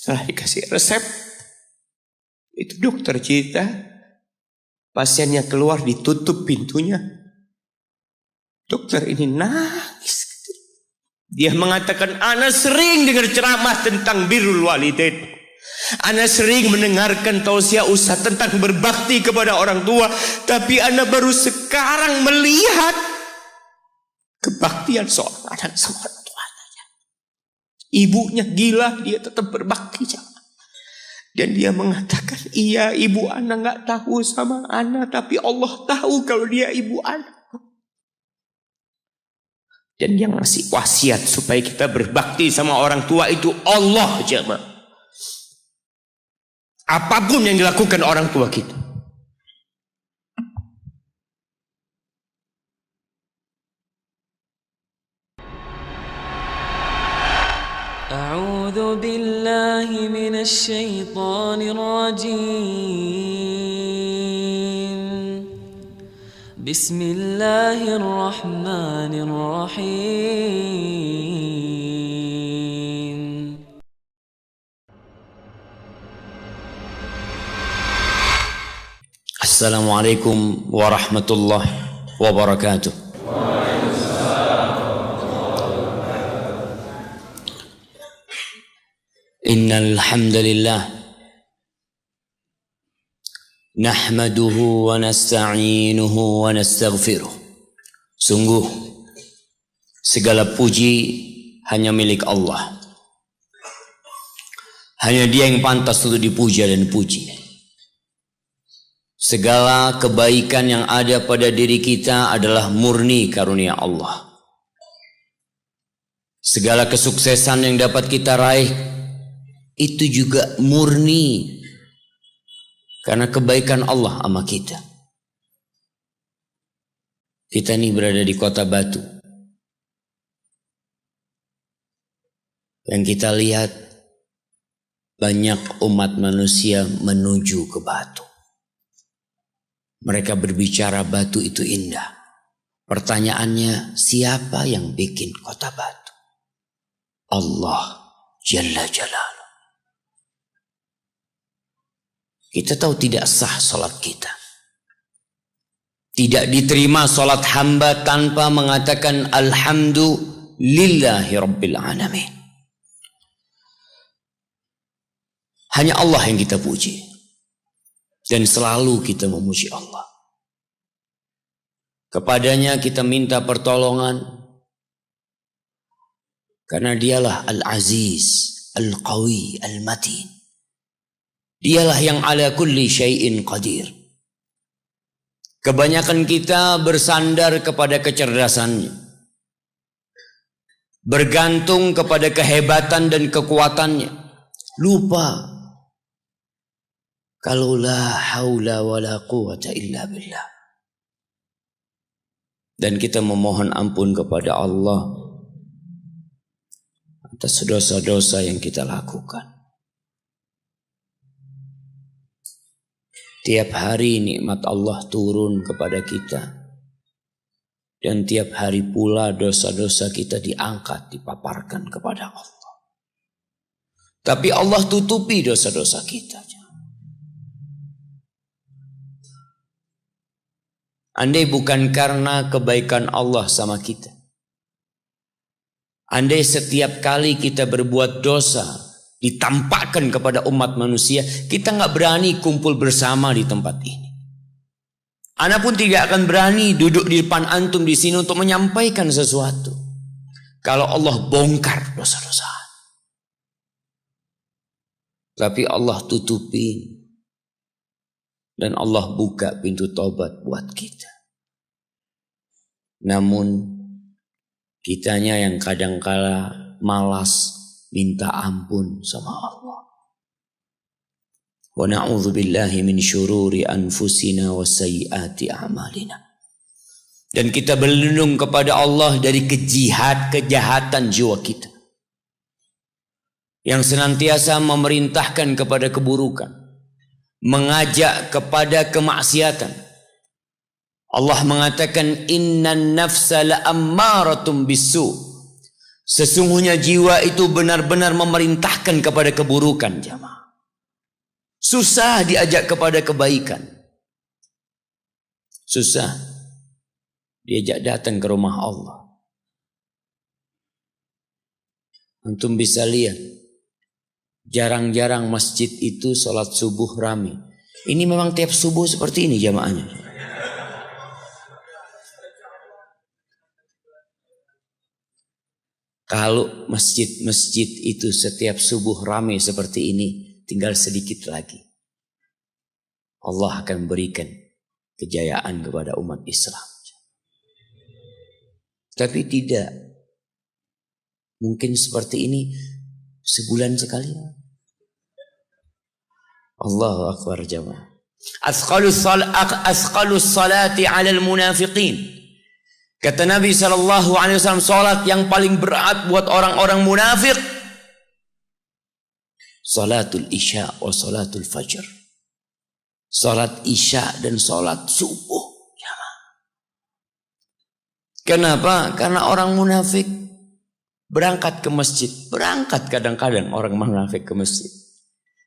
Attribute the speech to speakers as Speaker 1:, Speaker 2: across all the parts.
Speaker 1: Setelah dikasih resep, itu dokter cerita, pasiennya keluar ditutup pintunya. Dokter ini nangis. Dia mengatakan, ana sering dengar ceramah tentang birrul walidain. Ana sering mendengarkan tausiah ustaz tentang berbakti kepada orang tua, tapi ana baru sekarang melihat kebaktian seorang anak sama orang tuanya. Ibunya gila, dia tetap berbakti. Dan dia mengatakan, iya ibu ana gak tahu sama ana, tapi Allah tahu kalau dia ibu ana. Dan yang ngasih wasiat supaya kita berbakti sama orang tua itu Allah, jemaah. Apapun yang dilakukan orang tua kita.
Speaker 2: A'udzu billahi minasy syaithanir rajim. Bismillahirrahmanirrahim.
Speaker 3: Assalamualaikum warahmatullahi wabarakatuh. Innal hamdalillah nahmaduhu wa nasta'inuhu wa nastaghfiruh. Sungguh segala puji hanya milik Allah. Hanya Dia yang pantas untuk dipuja dan dipuji. Segala kebaikan yang ada pada diri kita adalah murni karunia Allah. Segala kesuksesan yang dapat kita raih itu juga murni karena kebaikan Allah sama kita. Kita ini berada di kota Batu. Yang kita lihat banyak umat manusia menuju ke Batu. Mereka berbicara Batu itu indah. Pertanyaannya, siapa yang bikin kota Batu? Allah Jalla Jalaluh. Kita tahu tidak sah solat kita. Tidak diterima solat hamba tanpa mengatakan alhamdulillahi rabbil alamin. Hanya Allah yang kita puji. Dan selalu kita memuji Allah. Kepadanya kita minta pertolongan. Karena Dialah Al-Aziz, Al-Qawi, Al-Matin. Dialah yang ala kulli syai'in qadir. Kebanyakan kita bersandar kepada kecerdasannya. Bergantung kepada kehebatan dan kekuatannya. Lupa kalau la haula wa la quwata illa billah. Dan kita memohon ampun kepada Allah atas dosa-dosa yang kita lakukan. Tiap hari nikmat Allah turun kepada kita. Dan tiap hari pula dosa-dosa kita diangkat, dipaparkan kepada Allah. Tapi Allah tutupi dosa-dosa kita. Andai bukan karena kebaikan Allah sama kita. Andai setiap kali kita berbuat dosa ditampakkan kepada umat manusia, kita nggak berani kumpul bersama di tempat ini. Ana pun tidak akan berani duduk di depan antum di sini untuk menyampaikan sesuatu. Kalau Allah bongkar dosa-dosa. Tapi Allah tutupi. Dan Allah buka pintu taubat buat kita. Namun kitanya yang kadangkala malas minta ampun sama Allah. Wa na'udzu billahi min syururi anfusina wa sayyiati a'malina. Dan kita berlindung kepada Allah dari kejahatan jiwa kita. Yang senantiasa memerintahkan kepada keburukan. Mengajak kepada kemaksiatan. Allah mengatakan innan nafsa la'ammaratun bisu. Sesungguhnya jiwa itu benar-benar memerintahkan kepada keburukan, jamaah. Susah diajak kepada kebaikan. Susah diajak datang ke rumah Allah. Antum bisa lihat, jarang-jarang masjid itu sholat subuh rame. Ini memang tiap subuh seperti ini jamaahnya. Kalau masjid-masjid itu setiap subuh rame seperti ini, tinggal sedikit lagi Allah akan berikan kejayaan kepada umat Islam. Tapi tidak. Mungkin seperti ini sebulan sekali. Allahu Akbar jamaah. Asqalus salati 'alal munafiqin. Kata Nabi SAW, salat yang paling berat buat orang-orang munafik, salatul isya wa salatul fajr. Salat isya dan salat subuh. Kenapa? Karena orang munafik berangkat ke masjid. Berangkat kadang-kadang orang munafik ke masjid.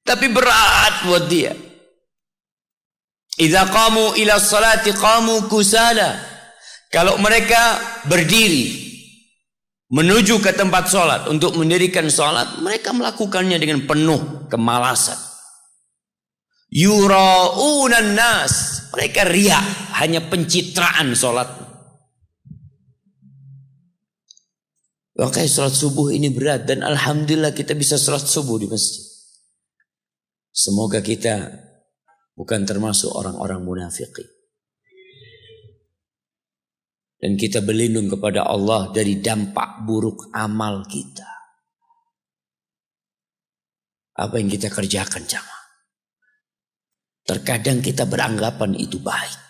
Speaker 3: Tapi berat buat dia. Idza qamu ila salati qamu kusala. Kalau mereka berdiri menuju ke tempat sholat untuk mendirikan sholat, mereka melakukannya dengan penuh kemalasan. Yura'unan nas, mereka riya, hanya pencitraan sholat. Makanya sholat subuh ini berat, dan alhamdulillah kita bisa sholat subuh di masjid. Semoga kita bukan termasuk orang-orang munafiqin. Dan kita berlindung kepada Allah dari dampak buruk amal kita. Apa yang kita kerjakan jamaah. Terkadang kita beranggapan itu baik.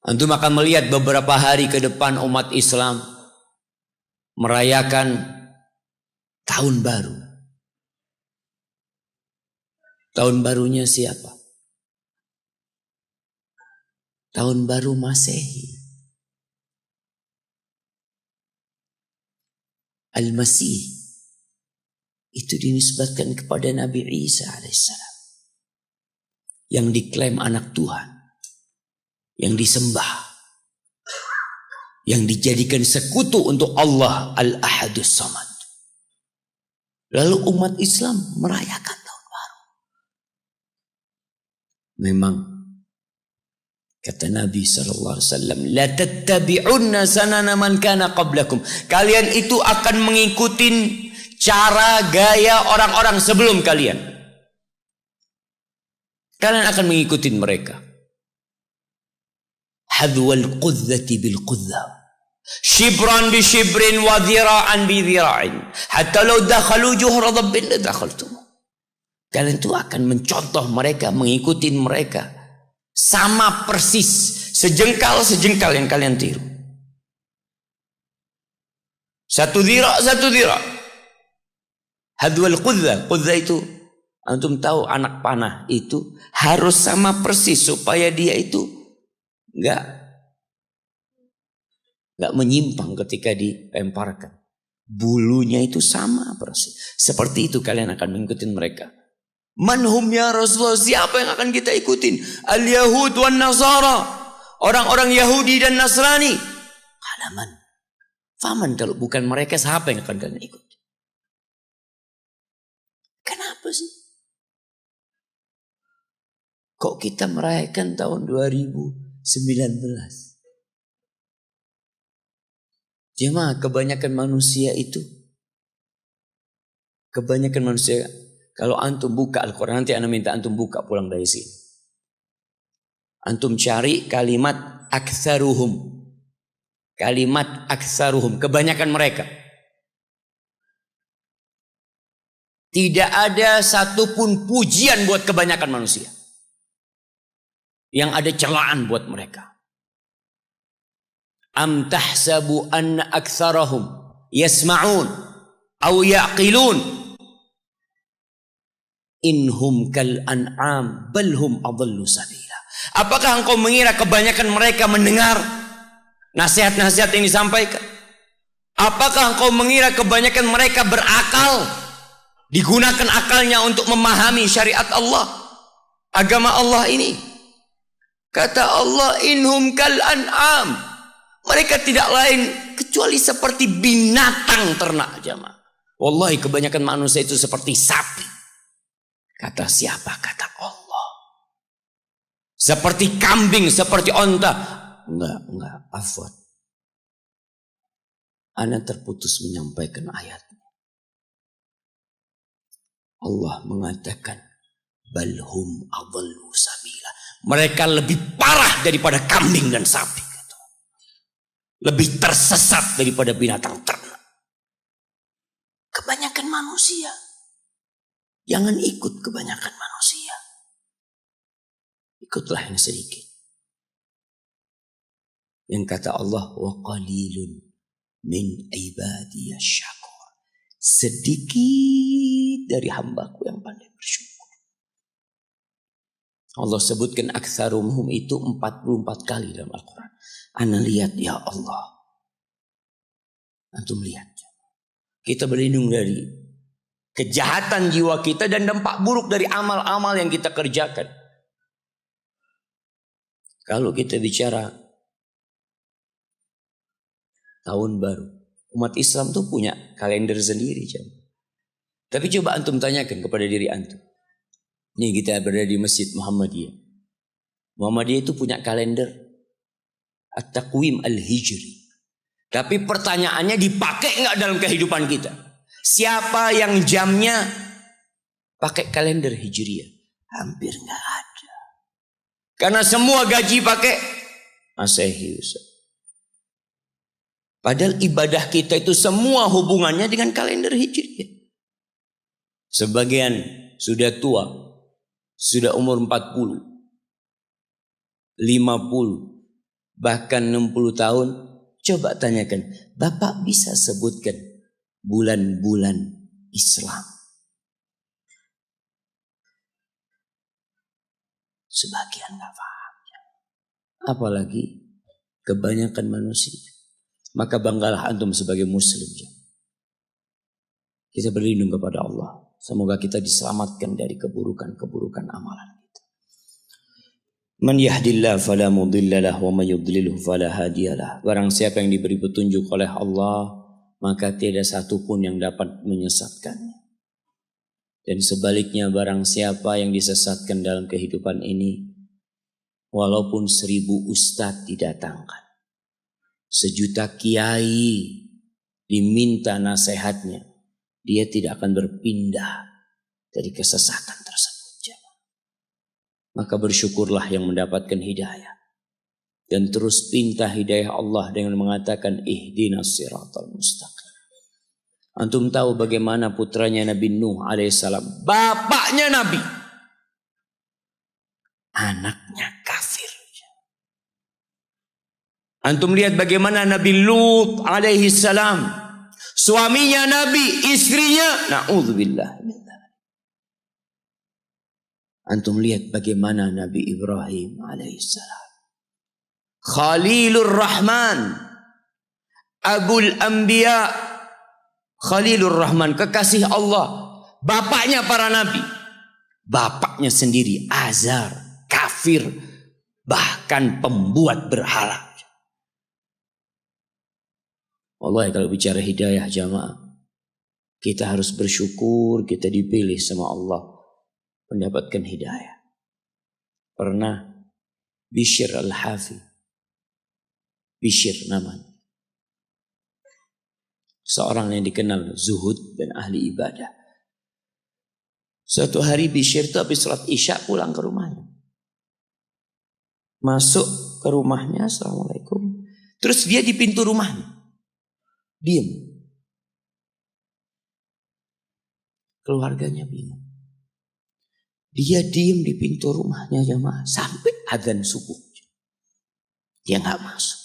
Speaker 3: Antum akan melihat beberapa hari ke depan umat Islam merayakan tahun baru. Tahun barunya siapa? Tahun baru Masehi. Al-Masih itu dinisbatkan kepada Nabi Isa alaihissalam, yang diklaim anak Tuhan, yang disembah, yang dijadikan sekutu untuk Allah Al-Ahadus Samad. Lalu umat Islam merayakan tahun baru. Memang kata Nabi SAW, la tattabi'unna sanana man kana qablakum. Kalian itu akan mengikuti cara gaya orang-orang sebelum kalian. Kalian akan mengikuti mereka. Hadwal qudzati bil qudza. Shibran bi shibrin wa dhira'an bi dhira'in. Hatta law dakhalu juhra dhabbin la dakhaltum. Kalian itu akan mencontoh mereka, mengikuti mereka. Sama persis, sejengkal-sejengkal yang kalian tiru. Satu dhira'. Hadwal qudza. Qudza itu, antum tahu anak panah itu harus sama persis supaya dia itu enggak menyimpang ketika dilemparkan. Bulunya itu sama persis. Seperti itu kalian akan mengikuti mereka. Manhum ya Rasulullah, siapa yang akan kita ikutin? Al-Yahud wan Nasara, orang-orang Yahudi dan Nasrani. Halaman. Faman, kalau bukan mereka siapa yang akan kalian ikut? Kenapa sih? Kok kita merayakan tahun 2019? Jemaah, kebanyakan manusia, kalau antum buka Al-Quran, nanti ana minta antum buka pulang dari sini. Antum cari kalimat aktsaruhum. Kalimat aktsaruhum, kebanyakan mereka. Tidak ada satupun pujian buat kebanyakan manusia. Yang ada celaan buat mereka. Am tahsabu anna aktsarahum yasma'un aw yaqilun. Inhum kal an'am balhum adallu sabila. Apakah engkau mengira kebanyakan mereka mendengar nasihat-nasihat yang disampaikan? Apakah engkau mengira kebanyakan mereka berakal? Digunakan akalnya untuk memahami syariat Allah, agama Allah ini. Kata Allah, inhum kal an'am. Mereka tidak lain kecuali seperti binatang ternak, jamaah. Wallahi kebanyakan manusia itu seperti sapi. Kata siapa? Kata Allah. Seperti kambing, seperti onta. Enggak, afwan. Ana terputus menyampaikan ayat. Allah mengatakan, balhum adallu sabila. Mereka lebih parah daripada kambing dan sapi. Lebih tersesat daripada binatang ternak. Kebanyakan manusia. Jangan ikut kebanyakan manusia. Ikutlah yang sedikit. Yang kata Allah, wa qalilun min ibadiyas syakur. Sedikit dari hambaku yang pandai bersyukur. Allah sebutkan aktsarumhum itu 44 kali dalam Al-Quran. Ana lihat ya Allah. Antum lihat. Kita berlindung dari kejahatan jiwa kita dan dampak buruk dari amal-amal yang kita kerjakan. Kalau kita bicara tahun baru, umat Islam tuh punya kalender sendiri. Tapi coba antum tanyakan kepada diri antum. Nih kita berada di Masjid Muhammadiyah. Muhammadiyah itu punya kalender At-Taqwim Al-Hijri. Tapi pertanyaannya dipakai nggak dalam kehidupan kita? Siapa yang jamnya pakai kalender Hijriah? Hampir nggak ada. Karena semua gaji pakai Masehi. Padahal ibadah kita itu semua hubungannya dengan kalender Hijriah. Sebagian sudah tua, sudah umur 40, 50, bahkan 60 tahun. Coba tanyakan, Bapak bisa sebutkan bulan-bulan Islam? Sebagian nggak paham. Apalagi kebanyakan manusia. Maka banggalah antum sebagai muslim. Kita berlindung kepada Allah. Semoga kita diselamatkan dari keburukan-keburukan amalan kita. Man yahdillah fala mudhillalah wa man yudlilhu fala hadiyalah. Barang siapa yang diberi petunjuk oleh Allah, maka tiada satu pun yang dapat menyesatkannya. Dan sebaliknya barang siapa yang disesatkan dalam kehidupan ini, walaupun 1000 ustadz didatangkan, 1.000.000 kiai diminta nasihatnya, dia tidak akan berpindah dari kesesatan tersebut. Maka bersyukurlah yang mendapatkan hidayah. Dan terus pinta hidayah Allah dengan mengatakan ihdinas siratal mustaqim. Antum tahu bagaimana putranya Nabi Nuh alaihissalam, bapaknya Nabi, anaknya kafir. Antum lihat bagaimana Nabi Lut alaihissalam, suaminya Nabi, istrinya, na'udzubillah. Antum lihat bagaimana Nabi Ibrahim alaihissalam, Khalilur Rahman, Abul Anbiya, Khalilur Rahman, kekasih Allah, bapaknya para nabi. Bapaknya sendiri azar, kafir, bahkan pembuat berhala. Wallahi kalau bicara hidayah jamaah, kita harus bersyukur kita dipilih sama Allah mendapatkan hidayah. Pernah Bishr Al-Hafi, Bishr namanya, seorang yang dikenal zuhud dan ahli ibadah. Suatu hari Bishr itu habis sholat isya pulang ke rumahnya. Masuk ke rumahnya, assalamualaikum. Terus dia di pintu rumahnya, diam. Keluarganya bingung. Dia diam di pintu rumahnya jamaah sampai adzan subuh. Dia nggak masuk.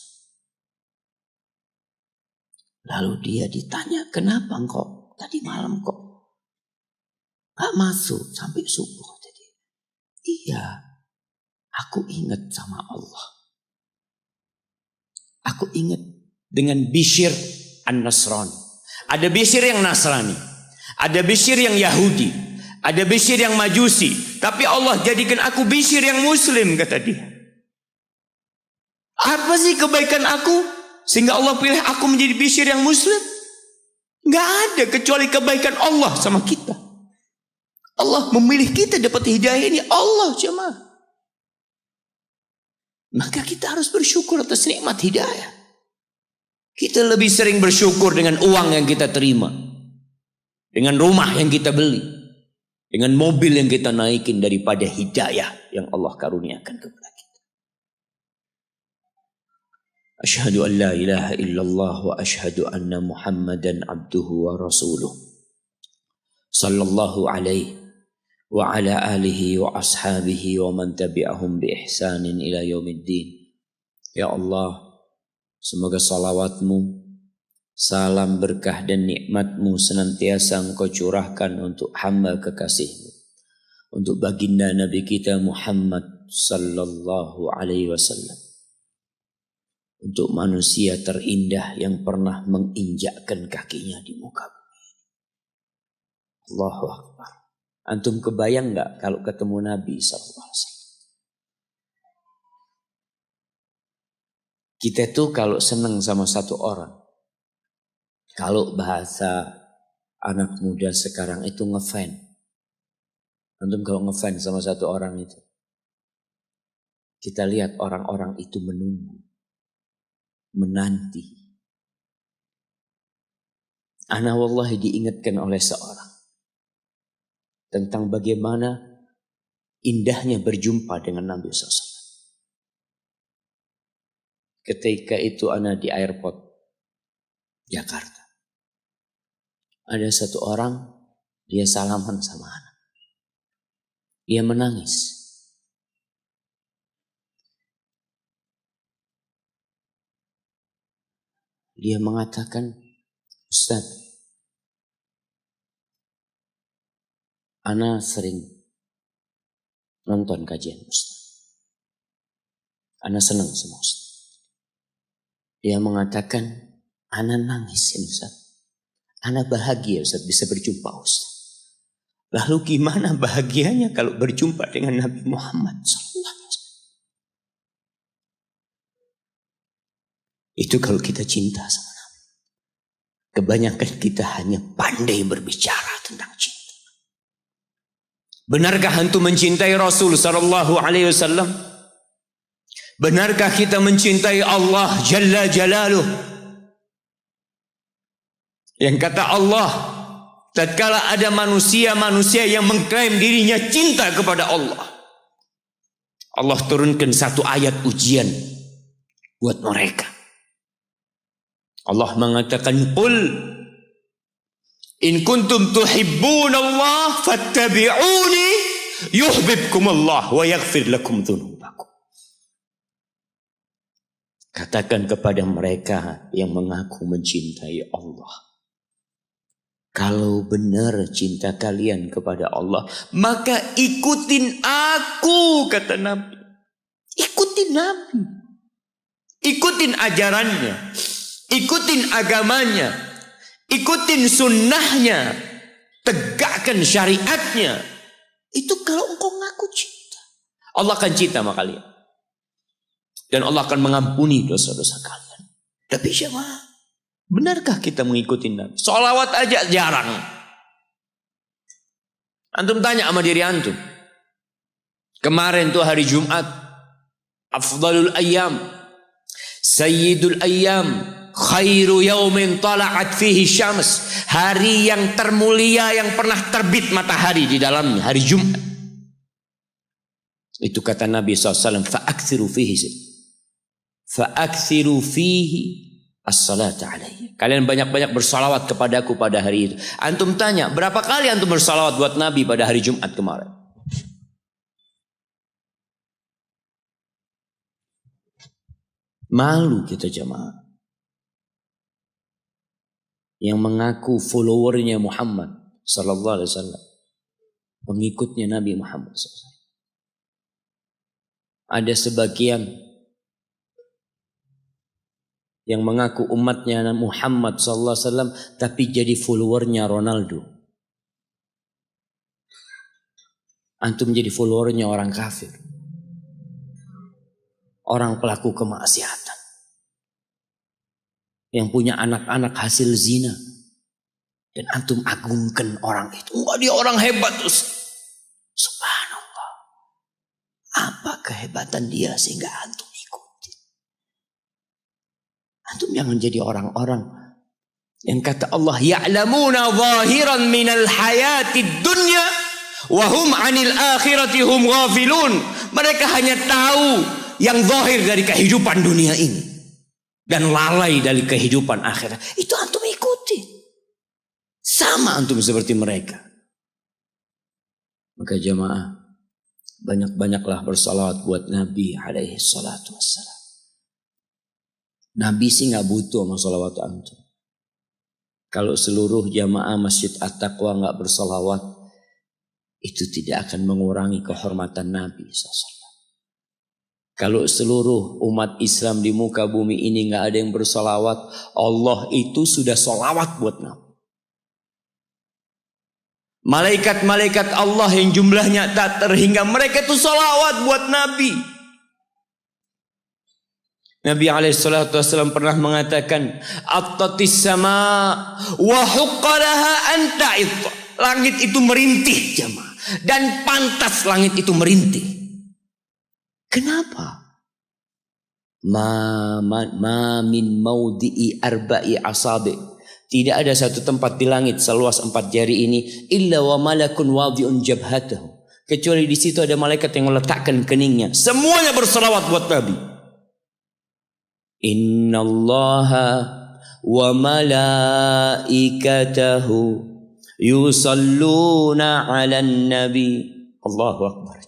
Speaker 3: Lalu dia ditanya, kenapa engkau tadi malam kok nggak masuk sampai subuh? Jadi, iya, aku ingat sama Allah. Aku ingat dengan Bishr An-Nasrani. Ada Bishr yang Nasrani. Ada Bishr yang Yahudi. Ada Bishr yang Majusi. Tapi Allah jadikan aku Bishr yang Muslim, kata dia. Apa sih kebaikan aku sehingga Allah pilih aku menjadi Bishr yang Muslim? Gak ada kecuali kebaikan Allah sama kita. Allah memilih kita dapat hidayah ini. Allah jemaah. Maka kita harus bersyukur atas nikmat hidayah. Kita lebih sering bersyukur dengan uang yang kita terima. Dengan rumah yang kita beli. Dengan mobil yang kita naikin daripada hidayah yang Allah karuniakan kepada kita. Asyhadu an la ilaha illallah wa asyhadu anna Muhammadan abduhu wa rasuluh. Sallallahu alaihi wa ala alihi wa ashabihi wa man tabi'ahum bi ihsanin ila yaumiddin. Ya Allah, semoga salawatmu, salam berkah dan nikmatmu senantiasa engkau curahkan untuk hamba kekasihmu. Untuk baginda Nabi kita Muhammad sallallahu alaihi wasallam. Untuk manusia terindah yang pernah menginjakkan kakinya di muka bumi. Allahu Akbar. Antum kebayang gak kalau ketemu Nabi sallallahu alaihi wasallam? Kita tuh kalau senang sama satu orang, kalau bahasa anak muda sekarang itu ngefan. Antum kalau ngefan sama satu orang itu, kita lihat orang-orang itu menunggu, menanti. Ana wallahi diingatkan oleh seorang tentang bagaimana indahnya berjumpa dengan Nabi SAW. Ketika itu ana di airport Jakarta. Ada satu orang, dia salaman sama ana. Dia menangis. Dia mengatakan, Ustaz, ana sering nonton kajian Ustaz. Ana senang sama Ustaz. Dia mengatakan, ana nangis ini Ustaz. Ana bahagia Ustaz bisa berjumpa Ustaz. Lalu gimana bahagianya kalau berjumpa dengan Nabi Muhammad SAW? Itu kalau kita cinta sama Nabi. Kebanyakan kita hanya pandai berbicara tentang cinta. Benarkah antum mencintai Rasul sallallahu alaihi wasallam? Benarkah kita mencintai Allah Jalla Jalaluh? Yang kata Allah, tatkala ada manusia-manusia yang mengklaim dirinya cinta kepada Allah, Allah turunkan satu ayat ujian buat mereka. Allah mengatakan, "Qul in kuntum tuhibbunallah fattabi'uni yuhibbukumullah wa yaghfir lakum dzunubakum." Katakan kepada mereka yang mengaku mencintai Allah, kalau benar cinta kalian kepada Allah, maka ikutin aku, kata Nabi. Ikutin Nabi. Ikutin ajarannya. Ikutin agamanya. Ikutin sunnahnya. Tegakkan syariatnya. Itu kalau engkau ngaku cinta. Allah akan cinta sama kalian. Dan Allah akan mengampuni dosa-dosa kalian. Tapi siapa? Benarkah kita mengikuti Nabi? Sholawat aja jarang. Antum tanya sama diri antum. Kemarin tuh hari Jumat. Afdalul ayyam. Sayyidul ayyam. Khairu yaumin tala'at fihi syams. Hari yang termulia yang pernah terbit matahari di dalamnya. Hari Jumat. Itu kata Nabi SAW. Fa'akthiru fihi. Fa'akthiru fihi as-salata alaihi. Kalian banyak-banyak bersalawat kepadaku pada hari itu. Antum tanya, berapa kali antum bersalawat buat Nabi pada hari Jumat kemarin? Malu kita jemaah. Yang mengaku followernya Muhammad sallallahu alaihi wasallam. Pengikutnya Nabi Muhammad SAW. Ada sebagian yang mengaku umatnya Muhammad SAW tapi jadi followernya Ronaldo. Antum jadi followernya orang kafir, orang pelaku kemaksiatan, yang punya anak-anak hasil zina, dan antum agungkan orang itu. Enggak, dia orang hebat terus. Subhanallah. Apa kehebatan dia sehingga antum ikuti? Antum jangan jadi orang-orang yang kata Allah, ya'lamuna zahiran minal hayatid dunya wa hum 'anil akhirati hum ghafilun. Mereka hanya tahu yang zahir dari kehidupan dunia ini dan lalai dari kehidupan akhirat. Itu antum ikuti. Sama antum seperti mereka. Maka jamaah, banyak-banyaklah bersalawat buat Nabi alaihi salatu wassalam. Nabi sih gak butuh sama salawat antum. Kalau seluruh jamaah Masjid At-Taqwa gak bersalawat, itu tidak akan mengurangi kehormatan Nabi SAW. Kalau seluruh umat Islam di muka bumi ini gak ada yang bersalawat, Allah itu sudah salawat buat Nabi. Malaikat-malaikat Allah yang jumlahnya tak terhingga, mereka itu salawat buat Nabi. Nabi SAW pernah mengatakan, Attatis sama wa huqqalaha anta'id. Langit itu merintih jamaah, dan pantas langit itu merintih. Kenapa? Ma min maudi'i arba'i asabi'. Tidak ada satu tempat di langit seluas 4 jari ini illa wa malakun wadhi'un jabhatahu, kecuali di situ ada malaikat yang meletakkan keningnya. Semuanya berselawat buat Nabi. Innallaha wa malaikatahu yusalluna 'alan nabi. Allahu akbar.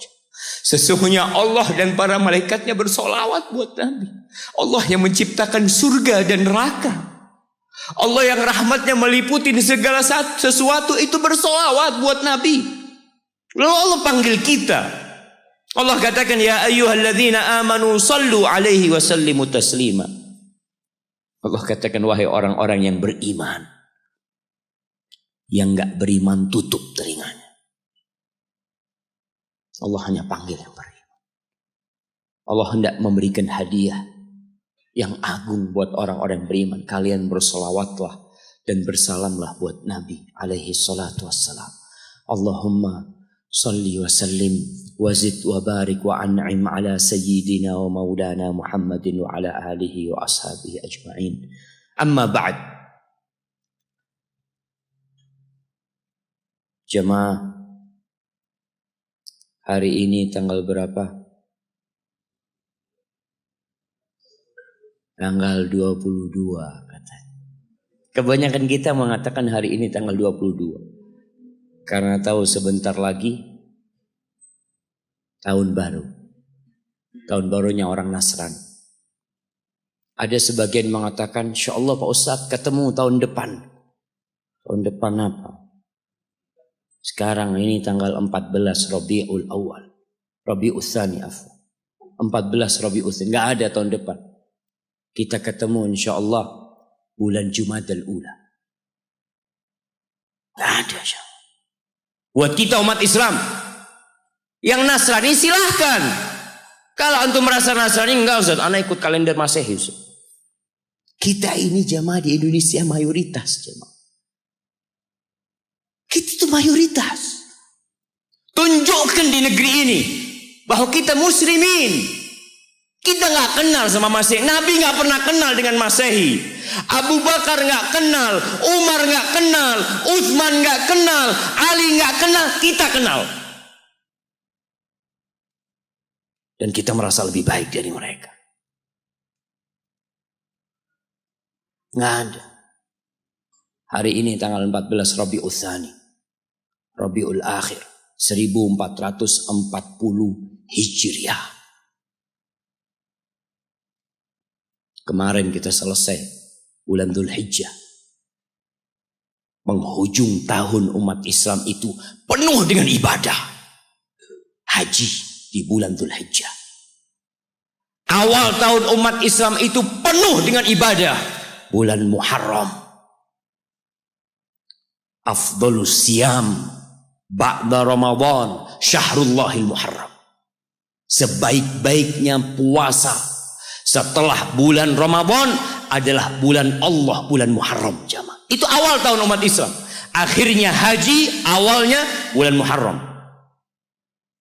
Speaker 3: Sesungguhnya Allah dan para malaikatnya bersolawat buat Nabi. Allah yang menciptakan surga dan neraka, Allah yang rahmatnya meliputi di segala sesuatu, itu bersolawat buat Nabi. Lalu Allah panggil kita. Allah katakan, ya ayyuhalladzina amanu sallu alaihi wa sallimu taslima. Allah katakan, wahai orang-orang yang beriman. Yang gak beriman tutup telinganya. Allah hanya panggil yang beriman. Allah hendak memberikan hadiah yang agung buat orang-orang yang beriman. Kalian bersolawatlah dan bersalamlah buat Nabi alaihi salatu wassalam. Allahumma salli wa sallim wa zid wa barik wa an'im ala sayyidina wa maulana Muhammadin wa ala alihi wa ashabihi ajma'in. Amma ba'd. Jemaah, hari ini tanggal berapa? Tanggal 22 katanya. Kebanyakan kita mengatakan hari ini tanggal 22. Karena tahu sebentar lagi tahun baru. Tahun barunya orang Nasrani. Ada sebagian mengatakan, insyaallah Pak Ustadz ketemu tahun depan. Tahun depan apa? Sekarang ini tanggal 14 Rabiul Awal. Rabiul Tsani afwan. 14 Rabiul Tsani. Enggak ada tahun depan. Kita ketemu insyaallah bulan Jumadal Ula. Enggak ada. Buat kita umat Islam yang Nasrani silahkan. Kalau antum merasa Nasrani, enggak Ustaz, anak ikut kalender Masehi. Kita ini jamaah di Indonesia mayoritas jamaah. Kita itu mayoritas. Tunjukkan di negeri ini bahwa kita muslimin. Kita nggak kenal sama Masehi. Nabi nggak pernah kenal dengan Masehi. Abu Bakar nggak kenal, Umar nggak kenal, Utsman nggak kenal, Ali nggak kenal. Kita kenal. Dan kita merasa lebih baik dari mereka. Nggak ada. Hari ini tanggal 14 Rabiul Tsani, Rabiul Akhir 1440 Hijriah. Kemarin kita selesai bulan Dzulhijjah. Penghujung tahun umat Islam itu penuh dengan ibadah. Haji di bulan Dzulhijjah. Awal tahun umat Islam itu penuh dengan ibadah. Bulan Muharram. Afdhalus siyam ba'da Ramadan syahrullahil Muharram. Sebaik-baiknya puasa setelah bulan Ramadan adalah bulan Allah, bulan Muharram jamaah. Itu awal tahun umat Islam. Akhirnya haji, awalnya bulan Muharram.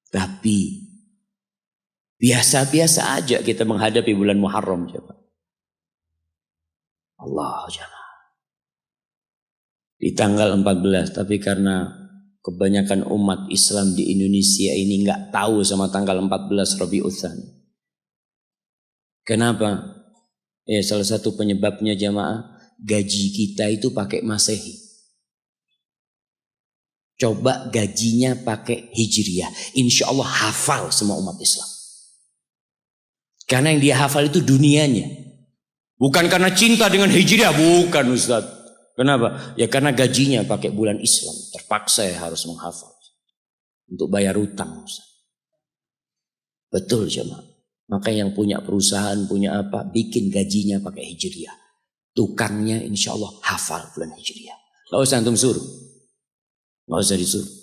Speaker 3: Tapi biasa-biasa aja kita menghadapi bulan Muharram jamaah. Allah jamaah. Di tanggal 14, tapi karena kebanyakan umat Islam di Indonesia ini nggak tahu sama tanggal 14 Rabiul Tsani. Kenapa? Salah satu penyebabnya jamaah, gaji kita itu pakai Masehi. Coba gajinya pakai Hijriah, insya Allah hafal semua umat Islam. Karena yang dia hafal itu dunianya. Bukan karena cinta dengan Hijriah, bukan Ustaz. Kenapa? Ya karena gajinya pakai bulan Islam. Terpaksa ya harus menghafal. Untuk bayar utang Ustaz. Betul jemaah. Maka yang punya perusahaan, punya apa, bikin gajinya pakai Hijriah. Tukangnya insya Allah hafal bulan Hijriah. Gak usah antum suruh. Gak usah disuruh.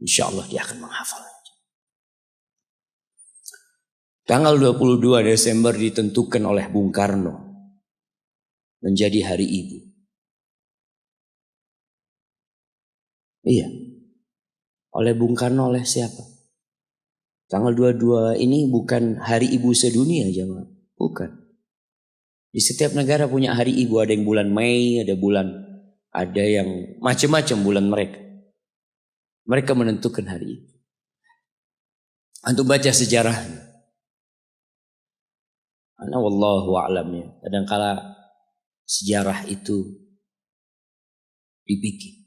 Speaker 3: Insya Allah dia akan menghafal. Tanggal 22 Desember ditentukan oleh Bung Karno menjadi Hari Ibu. Iya. Oleh Bung Karno, oleh siapa? Tanggal 22 ini bukan Hari Ibu sedunia jemaah. Bukan. Di setiap negara punya Hari Ibu. Ada yang bulan Mei, ada yang macam-macam bulan mereka. Mereka menentukan Hari Ibu. Antum baca sejarahnya. Ana wallahu a'lam ya. Kadangkala sejarah itu dibikin.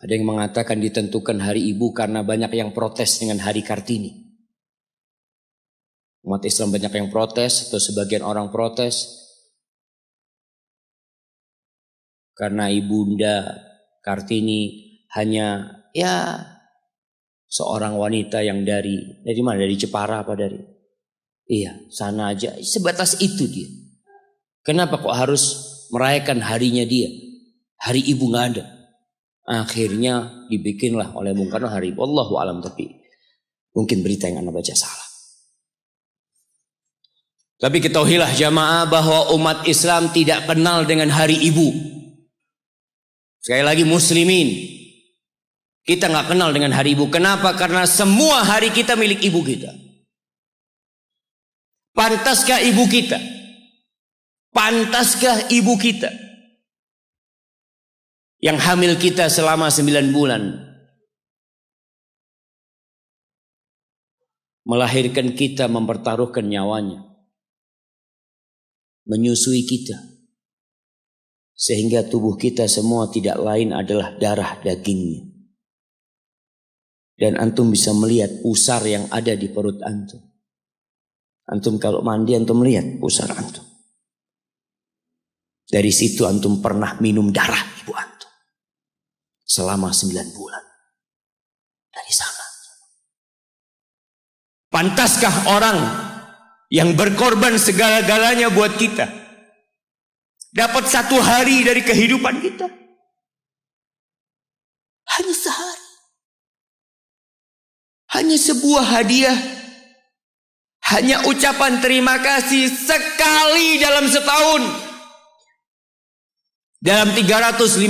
Speaker 3: Ada yang mengatakan ditentukan Hari Ibu karena banyak yang protes dengan Hari Kartini. Umat Islam banyak yang protes atau sebagian orang protes karena Ibunda Kartini hanya seorang wanita yang dari mana? Dari Jepara apa dari? Iya, sana aja. Sebatas itu dia. Kenapa kok harus merayakan harinya dia? Hari Ibu nggak ada. Akhirnya dibikinlah oleh Bung Karno Hari Ibu. Allahu alam, tapi mungkin berita yang anda baca salah. Tapi ketahuilah jamaah bahwa umat Islam tidak kenal dengan Hari Ibu. Sekali lagi muslimin, kita nggak kenal dengan Hari Ibu. Kenapa? Karena semua hari kita milik ibu kita. Pantaskah ibu kita? Pantaskah ibu kita yang hamil kita selama 9 bulan melahirkan kita, mempertaruhkan nyawanya, menyusui kita, sehingga tubuh kita semua tidak lain adalah darah dagingnya. Dan antum bisa melihat pusar yang ada di perut antum. Antum kalau mandi antum lihat pusar antum. Dari situ antum pernah minum darah ibu antum selama 9 bulan. Dari sana. Pantaskah orang yang berkorban segala-galanya buat kita dapat 1 hari dari kehidupan kita? Hanya sehari. Hanya sebuah hadiah. Hanya ucapan terima kasih sekali dalam setahun. Dalam 354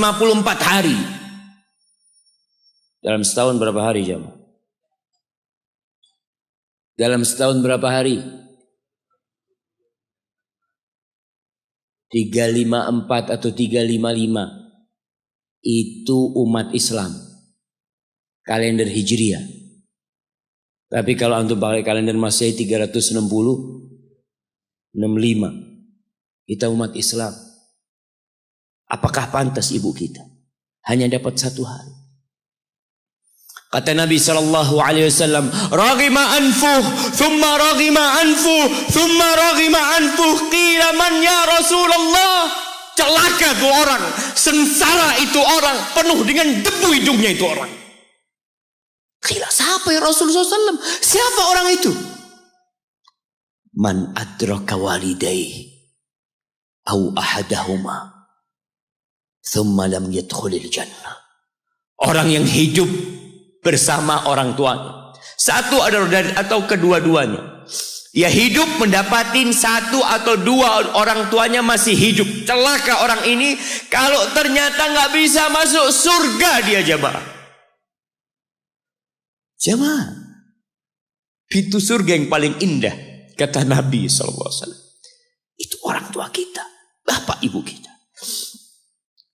Speaker 3: hari. Dalam setahun berapa hari jemaah? Dalam setahun berapa hari? 354 atau 355. Itu umat Islam. Kalender Hijriah. Tapi kalau antum pakai kalender Masehi 365. Kita umat Islam. Apakah pantas ibu kita hanya dapat 1 hari? Kata Nabi SAW, "Raghima anfuh, thumma raghima anfuh, thumma raghima anfuh, qila man ya Rasulullah." Celaka itu orang, sengsara itu orang, penuh dengan debu hidungnya itu orang. Qila, siapa ya Rasulullah SAW? Siapa orang itu? Man adraka walidayhi au ahadahuma thumma lam yadkhulil jannah. Orang yang hidup bersama orang tuanya, satu atau kedua-duanya. Ya hidup mendapatin satu atau dua orang tuanya masih hidup. Celaka orang ini kalau ternyata nggak bisa masuk surga dia jamaah. Jamaah, pintu surga yang paling indah kata Nabi SAW itu orang tua kita, bapak ibu kita.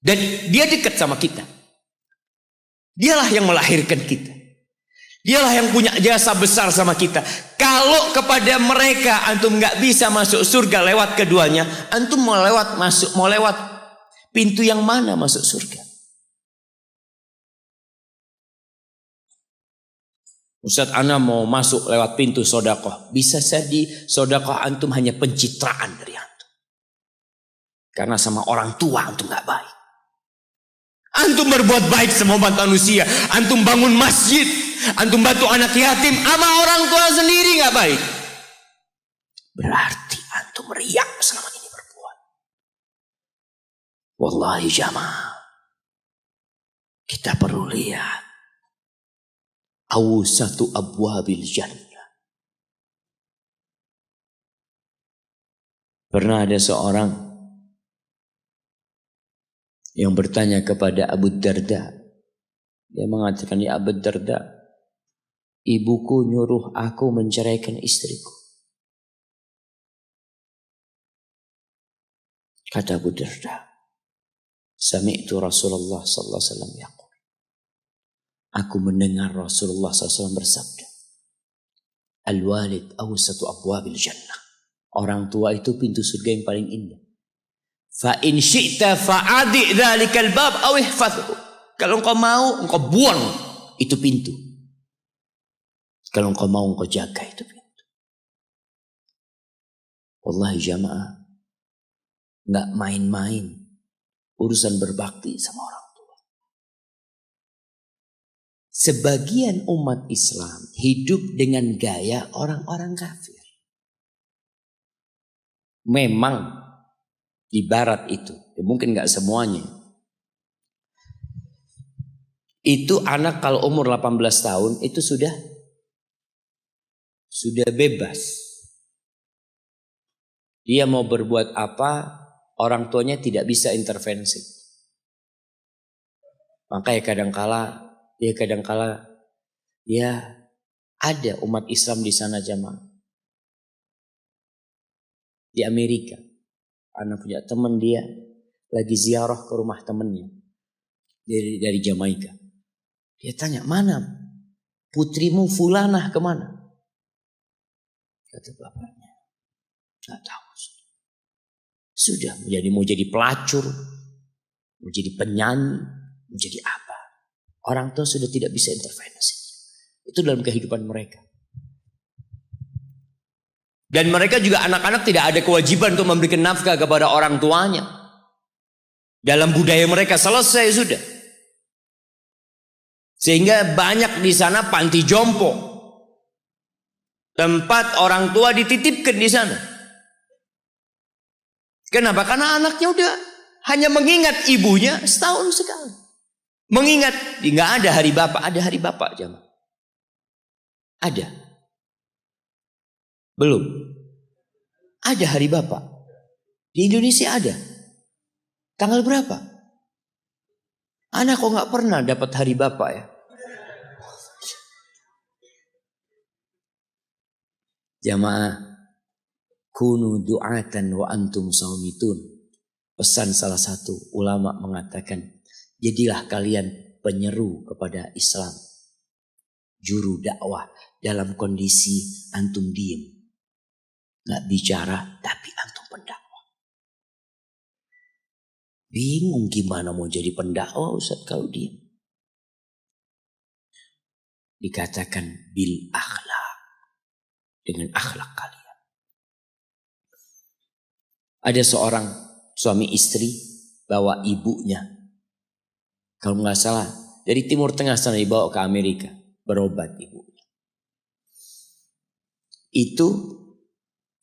Speaker 3: Dan dia dekat sama kita. Dialah yang melahirkan kita. Dialah yang punya jasa besar sama kita. Kalau kepada mereka antum nggak bisa masuk surga lewat keduanya, antum mau lewat pintu yang mana masuk surga? Ustaz, ana mau masuk lewat pintu sodakoh. Bisa jadi sodakoh antum hanya pencitraan dari antum. Karena sama orang tua antum nggak baik. Antum berbuat baik sama manusia. Antum bangun masjid. Antum bantu anak yatim. Sama orang tua sendiri nggak baik. Berarti antum riak selama ini berbuat. Wallahi jamaah. Kita perlu lihat. Awsatu abwabil jannah. Pernah ada seorang yang bertanya kepada Abu Darda. Dia mengatakan, ya Abu Darda, ibuku nyuruh aku menceraikan istriku. Kata Abu Darda, sami'tu Rasulullah sallallahu alaihi wasallam yaqul. Aku mendengar Rasulullah SAW bersabda, al-walid awsatu abwabil jannah. Orang tua itu pintu surga yang paling indah. Fa in syi'ta fa'adi dzalikal bab aw ihfazhu. Kalau engkau mau, engkau buang itu pintu. Kalau engkau mau, engkau jaga itu pintu. Wallahi jamaah, enggak main-main urusan berbakti sama orang tua. Sebagian umat Islam hidup dengan gaya orang-orang kafir. Memang di barat itu, mungkin nggak semuanya. Itu anak kalau umur 18 tahun itu sudah bebas. Dia mau berbuat apa, orang tuanya tidak bisa intervensi. Makanya kadangkala ya ada umat Islam di sana jamaah. Di Amerika. Anak punya teman dia lagi ziarah ke rumah temannya dari Jamaika. Dia tanya, mana putrimu fulanah kemana? Kata bapaknya, nggak tahu. Sudah mau jadi pelacur, mau jadi penyanyi, mau jadi apa? Orang tua sudah tidak bisa intervensi. Itu dalam kehidupan mereka. Dan mereka juga anak-anak tidak ada kewajiban untuk memberikan nafkah kepada orang tuanya. Dalam budaya mereka selesai sudah. Sehingga banyak di sana panti jompo. Tempat orang tua dititipkan di sana. Kenapa? Karena anaknya udah hanya mengingat ibunya setahun sekali. Mengingat, nggak ada hari bapak, ada hari bapak jamaah. Ada. Belum. Ada hari bapak. Di Indonesia ada. Tanggal berapa? Anak kok nggak pernah dapat hari bapak ya? Jamaah, kunu du'atan wa antum saumitun. Pesan salah satu ulama mengatakan, jadilah kalian penyeru kepada Islam. Juru dakwah dalam kondisi antum diem. Nggak bicara tapi antum pendakwah. Bingung gimana mau jadi pendakwah Ustaz kalau diem. Dikatakan bil akhlak. Dengan akhlak kalian. Ada seorang suami istri bawa ibunya. Kalau nggak salah dari Timur Tengah sana dibawa ke Amerika. Berobat ibunya. Itu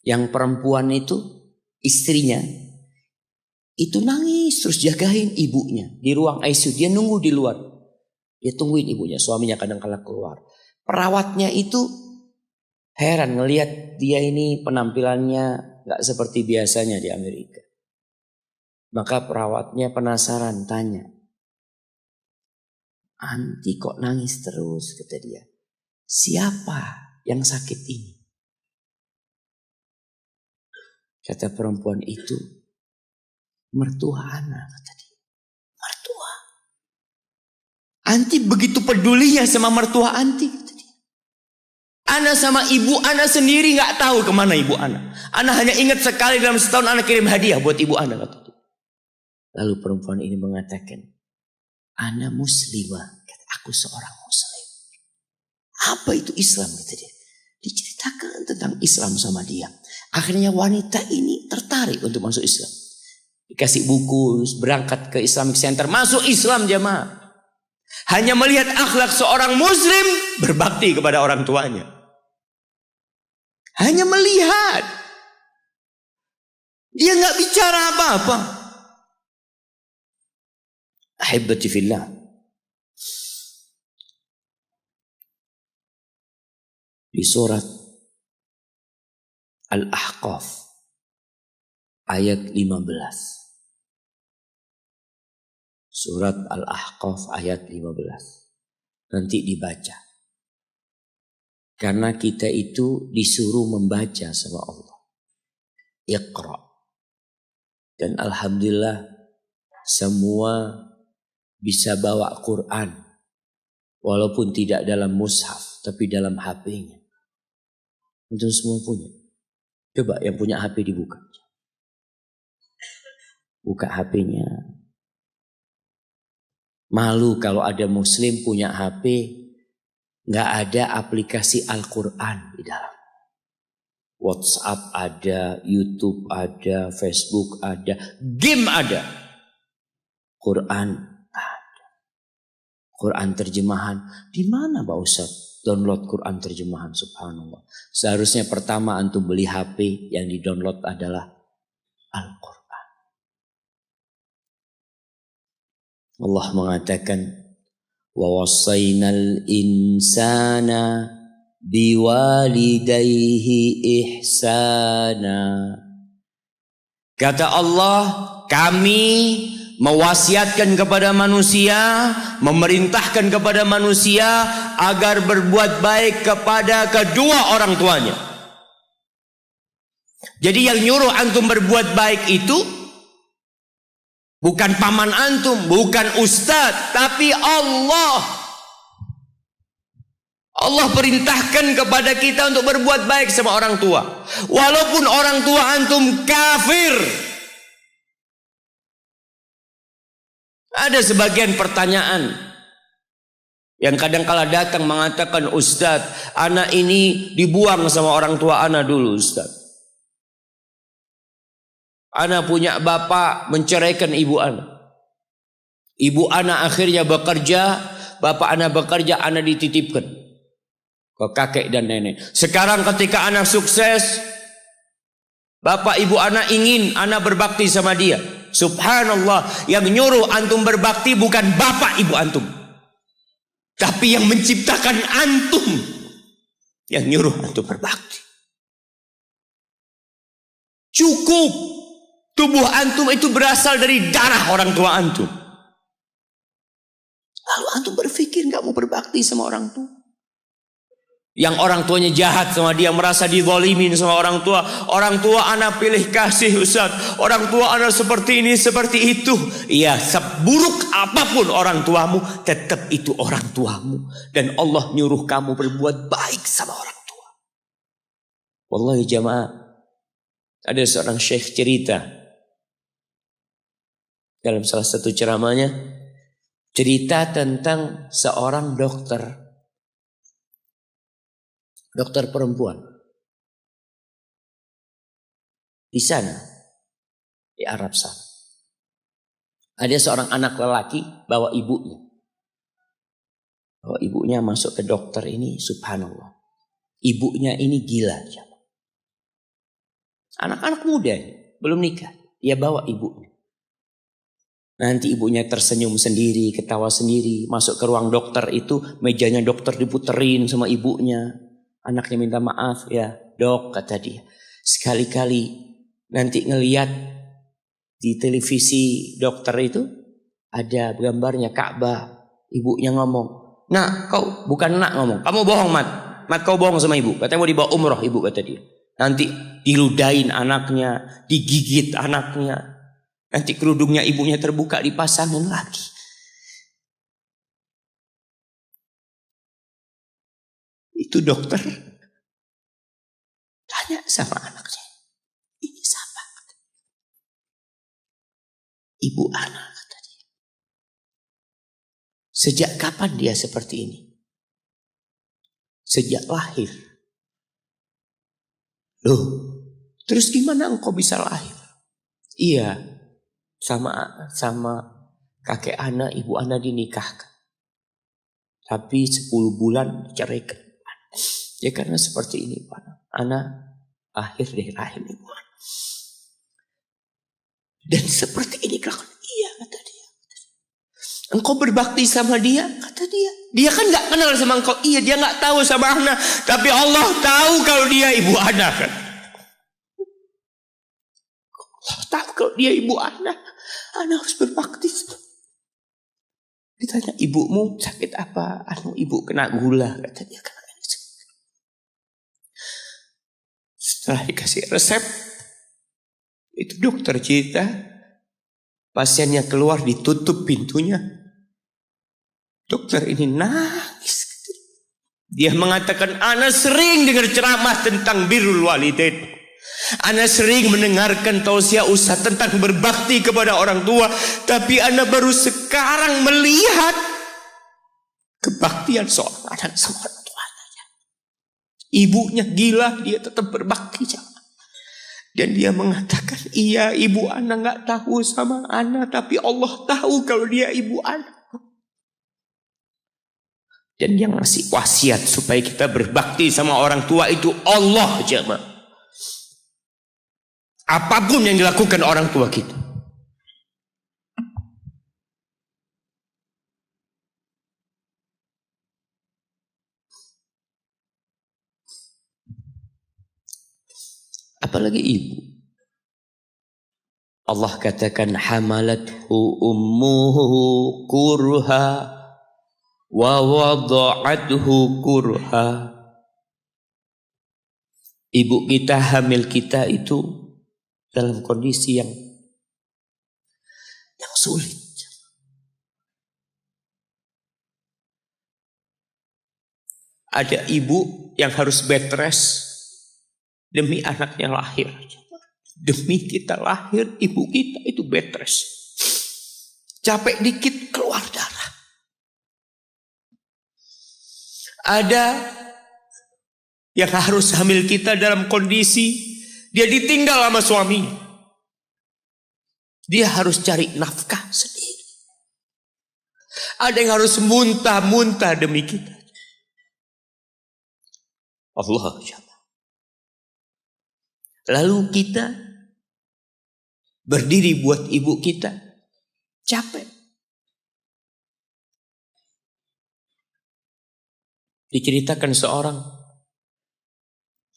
Speaker 3: Yang perempuan itu istrinya itu nangis terus jagain ibunya di ruang ICU. Dia nunggu di luar. Dia tungguin ibunya. Suaminya kadang-kala keluar. Perawatnya itu heran ngelihat dia ini penampilannya gak seperti biasanya di Amerika. Maka perawatnya penasaran tanya, "Anti kok nangis terus?" kata dia. "Siapa yang sakit ini?" Kata perempuan itu, "Mertua Ana," kata dia. Mertua. Anti begitu pedulinya sama mertua anti, kata dia. Ana sama ibu Ana sendiri gak tahu kemana ibu Ana. Ana hanya ingat sekali dalam setahun Ana kirim hadiah buat ibu Ana, kata dia. Lalu perempuan ini mengatakan, "Ana muslimah," kata, "aku seorang muslim." Apa itu Islam, kata dia. Diceritakan tentang Islam sama dia. Akhirnya wanita ini tertarik untuk masuk Islam. Dikasih buku, berangkat ke Islamic Center, masuk Islam jamaah. Hanya melihat akhlak seorang muslim berbakti kepada orang tuanya. Hanya melihat. Dia gak bicara apa-apa. Ahibati fillah. Di surat Al-Ahqaf ayat 15. Surat Al-Ahqaf ayat 15. Nanti dibaca. Karena kita itu disuruh membaca sama Allah. Iqra. Dan alhamdulillah semua bisa bawa Quran. Walaupun tidak dalam mushaf, tapi dalam HP-nya. Itu semua punya. Coba yang punya HP dibuka. Buka HP-nya. Malu kalau ada muslim punya HP, nggak ada aplikasi Al-Quran di dalam. WhatsApp ada, YouTube ada, Facebook ada, game ada. Quran ada. Quran terjemahan. Di mana Pak Ustaz download Quran terjemahan? Subhanallah. Seharusnya pertama antum beli HP yang di-download adalah Al-Quran. Allah mengatakan, wa wassaynal insana biwalidayhi ihsana. Kata Allah, kami mewasiatkan kepada manusia, memerintahkan kepada manusia agar berbuat baik kepada kedua orang tuanya. Jadi yang nyuruh antum berbuat baik itu bukan paman antum, bukan ustadz, tapi Allah. Allah perintahkan kepada kita untuk berbuat baik sama orang tua. Walaupun orang tua antum kafir. Ada sebagian pertanyaan yang kadang-kala datang mengatakan, "Ustadz, anak ini dibuang sama orang tua anak dulu, Ustadz. Anak punya bapak menceraikan ibu anak. Ibu anak akhirnya bekerja, bapak anak bekerja, anak dititipkan ke kakek dan nenek. Sekarang ketika anak sukses, bapak ibu anak ingin anak berbakti sama dia. Subhanallah, yang nyuruh antum berbakti bukan bapak ibu antum, tapi yang menciptakan antum yang nyuruh antum berbakti. Cukup tubuh antum itu berasal dari darah orang tua antum. Lalu antum berpikir gak mau berbakti sama orang tua. Yang orang tuanya jahat sama dia, merasa dizalimin sama orang tua. Orang tua anak pilih kasih, Ustaz. Orang tua anak seperti ini, seperti itu. Iya, seburuk apapun orang tuamu, tetap itu orang tuamu. Dan Allah nyuruh kamu berbuat baik sama orang tua. Wallahi jamaah, ada seorang syekh cerita dalam salah satu ceramahnya, cerita tentang seorang dokter perempuan di sana, di Arab sana. Ada seorang anak lelaki bawa ibunya. Bawa ibunya masuk ke dokter ini, subhanallah. Ibunya ini gila. Anak-anak muda, belum nikah. Dia bawa ibunya. Nanti ibunya tersenyum sendiri, ketawa sendiri. Masuk ke ruang dokter itu, mejanya dokter diputerin sama ibunya. Anaknya minta maaf, ya dok, kata dia. Sekali-kali nanti ngeliat di televisi dokter itu, ada gambarnya Ka'bah. Ibunya ngomong, nak kau, bukan nak ngomong, kamu bohong Mat. Mat kau bohong sama ibu. Katanya mau dibawa umroh ibu, kata dia. Nanti diludahin anaknya, digigit anaknya. Nanti kerudungnya ibunya terbuka, dipasangin lagi. Itu dokter tanya sama anaknya, ini siapa? Ibu anak, kata dia. Sejak kapan dia seperti ini? Sejak lahir. Loh, terus gimana engkau bisa lahir? Iya, sama kakek ana, ibu ana dinikahkan. Tapi 10 bulan diceraikan. Ya karena seperti ini, Pak. Ana lahir dari rahim ibu ana. Dan seperti ini kelakuan. Iya, kata dia. Engkau berbakti sama dia, kata dia. Dia kan gak kenal sama engkau. Iya, dia gak tahu sama ana. Tapi Allah tahu kalau dia ibu ana, kan. Allah tahu kalau dia ibu ana. Ana harus berbakti. Ditanya, ibumu sakit apa? Ibu kena gula, kata dia. Setelah dikasih resep, itu dokter cerita, pasiennya keluar, ditutup pintunya. Dokter ini nangis. Dia mengatakan, ana sering dengar ceramah tentang birrul walidain. Ana sering mendengarkan tausiah ustaz tentang berbakti kepada orang tua. Tapi ana baru sekarang melihat kebaktian seorang anak sama orang tuanya. Ibunya gila, dia tetap berbakti. Dan dia mengatakan, iya ibu ana gak tahu sama ana, tapi Allah tahu kalau dia ibu ana. Dan yang ngasih wasiat supaya kita berbakti sama orang tua itu Allah, jemaah. Apapun yang dilakukan orang tua kita. Apalagi ibu. Allah katakan hamalathu ummuhu kurha wa wada'athu kurha. Ibu kita, hamil kita itu dalam kondisi yang sulit. Ada ibu yang harus bed rest demi anaknya lahir. Demi kita lahir, ibu kita itu bed rest. Capek dikit keluar darah. Ada yang harus hamil kita dalam kondisi dia ditinggal sama suami. Dia harus cari nafkah sendiri. Ada yang harus muntah-muntah demi kita. Allah. Lalu kita berdiri buat ibu kita, capek. Diceritakan seorang,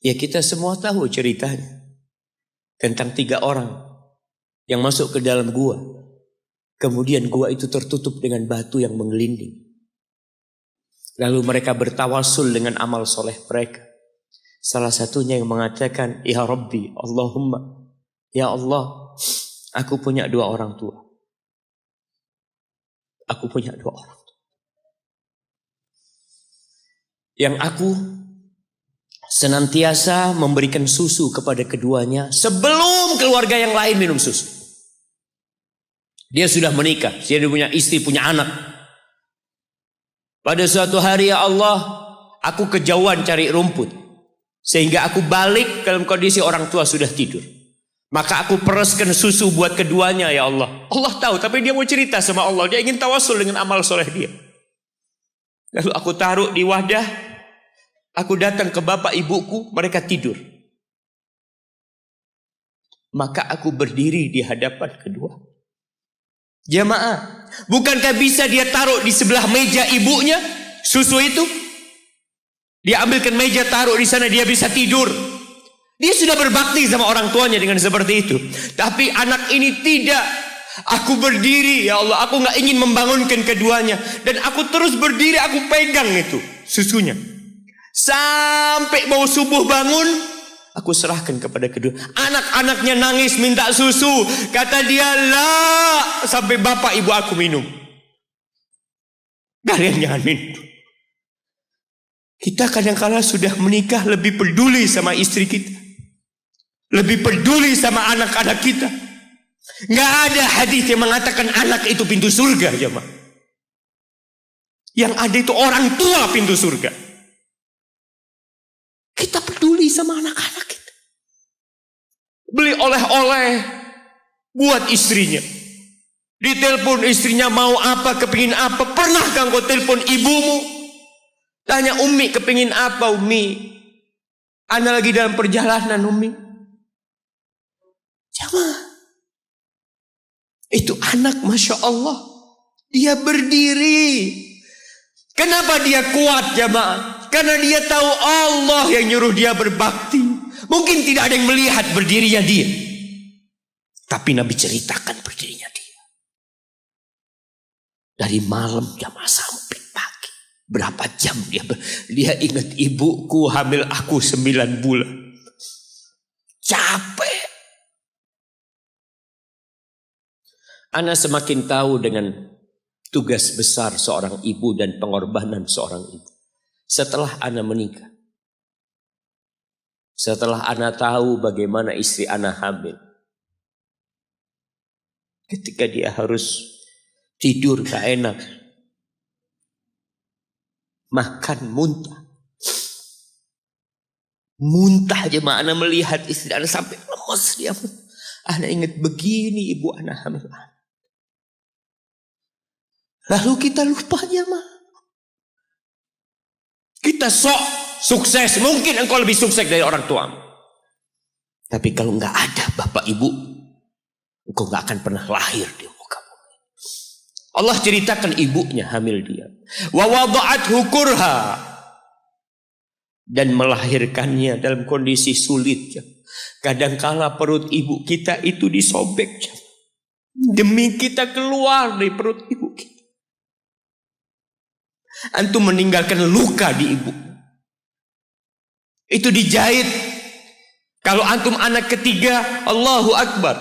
Speaker 3: ya kita semua tahu ceritanya, tentang 3 orang yang masuk ke dalam gua. Kemudian gua itu tertutup dengan batu yang menggelinding. Lalu mereka bertawasul dengan amal soleh mereka. Salah satunya yang mengatakan, ya Rabbi, Allahumma, ya Allah, aku punya 2 orang tua. Aku punya 2 orang tua. Yang aku senantiasa memberikan susu kepada keduanya sebelum keluarga yang lain minum susu. Dia sudah menikah, dia punya istri, punya anak. Pada suatu hari, ya Allah, aku kejauhan cari rumput. Sehingga aku balik dalam kondisi orang tua sudah tidur. Maka aku pereskan susu buat keduanya, ya Allah. Allah tahu, tapi dia mau cerita sama Allah. Dia ingin tawasul dengan amal soleh dia. Lalu aku taruh di wadah. Aku datang ke bapak ibuku, mereka tidur.
Speaker 1: maka aku berdiri di hadapan kedua. Jamaah, bukankah bisa dia taruh di sebelah meja ibunya susu itu? Dia ambilkan meja, taruh di sana, dia bisa tidur. Dia sudah berbakti sama orang tuanya dengan seperti itu. Tapi anak ini tidak. Aku berdiri, ya Allah, aku gak ingin membangunkan keduanya. Dan aku terus berdiri, aku pegang itu susunya. Sampai mau subuh bangun, aku serahkan kepada kedua. Anak-anaknya nangis minta susu. Kata dia, lah, sampai bapak ibu aku minum. Kalian jangan minum. Kita kadang-kala sudah menikah lebih peduli sama istri kita. Lebih peduli sama anak-anak kita. Nggak ada hadis yang mengatakan anak itu pintu surga, jemaah. Yang ada itu orang tua pintu surga. Kita peduli sama anak-anak kita. Beli oleh-oleh buat istrinya. Ditelepon istrinya mau apa, kepingin apa. Pernahkah engkau telepon ibumu? Tanya, Umi kepingin apa, Umi? Ana lagi dalam perjalanan, Umi. Jamaah, itu anak, Masya Allah, dia berdiri. Kenapa dia kuat, jamaah? Karena dia tahu Allah yang nyuruh dia berbakti. Mungkin tidak ada yang melihat berdirinya dia, tapi Nabi ceritakan berdirinya dia. Dari malam jamaah sampai pagi. Berapa jam dia ingat, ibuku hamil aku 9 bulan. Capek. Ana semakin tahu dengan tugas besar seorang ibu dan pengorbanan seorang ibu. Setelah Ana menikah. Setelah Ana tahu bagaimana istri Ana hamil. Ketika dia harus tidur gak enak. Makan muntah. Muntah aja Ana melihat istri Ana sampai lemas dia. Ana ingat begini ibu Ana hamil. Lalu kita lupa jemaah. Kita sok sukses. Mungkin engkau lebih sukses dari orang tuamu. Tapi kalau enggak ada bapak ibu, engkau enggak akan pernah lahir di muka bumi. Allah ceritakan ibunya hamil dia. Wa wada'athu kurha. Dan melahirkannya dalam kondisi sulit. Kadangkala perut ibu kita itu disobek. Demi kita keluar dari perut ibu kita. Antum meninggalkan luka di ibu. Itu dijahit. Kalau antum anak ketiga, Allahu Akbar.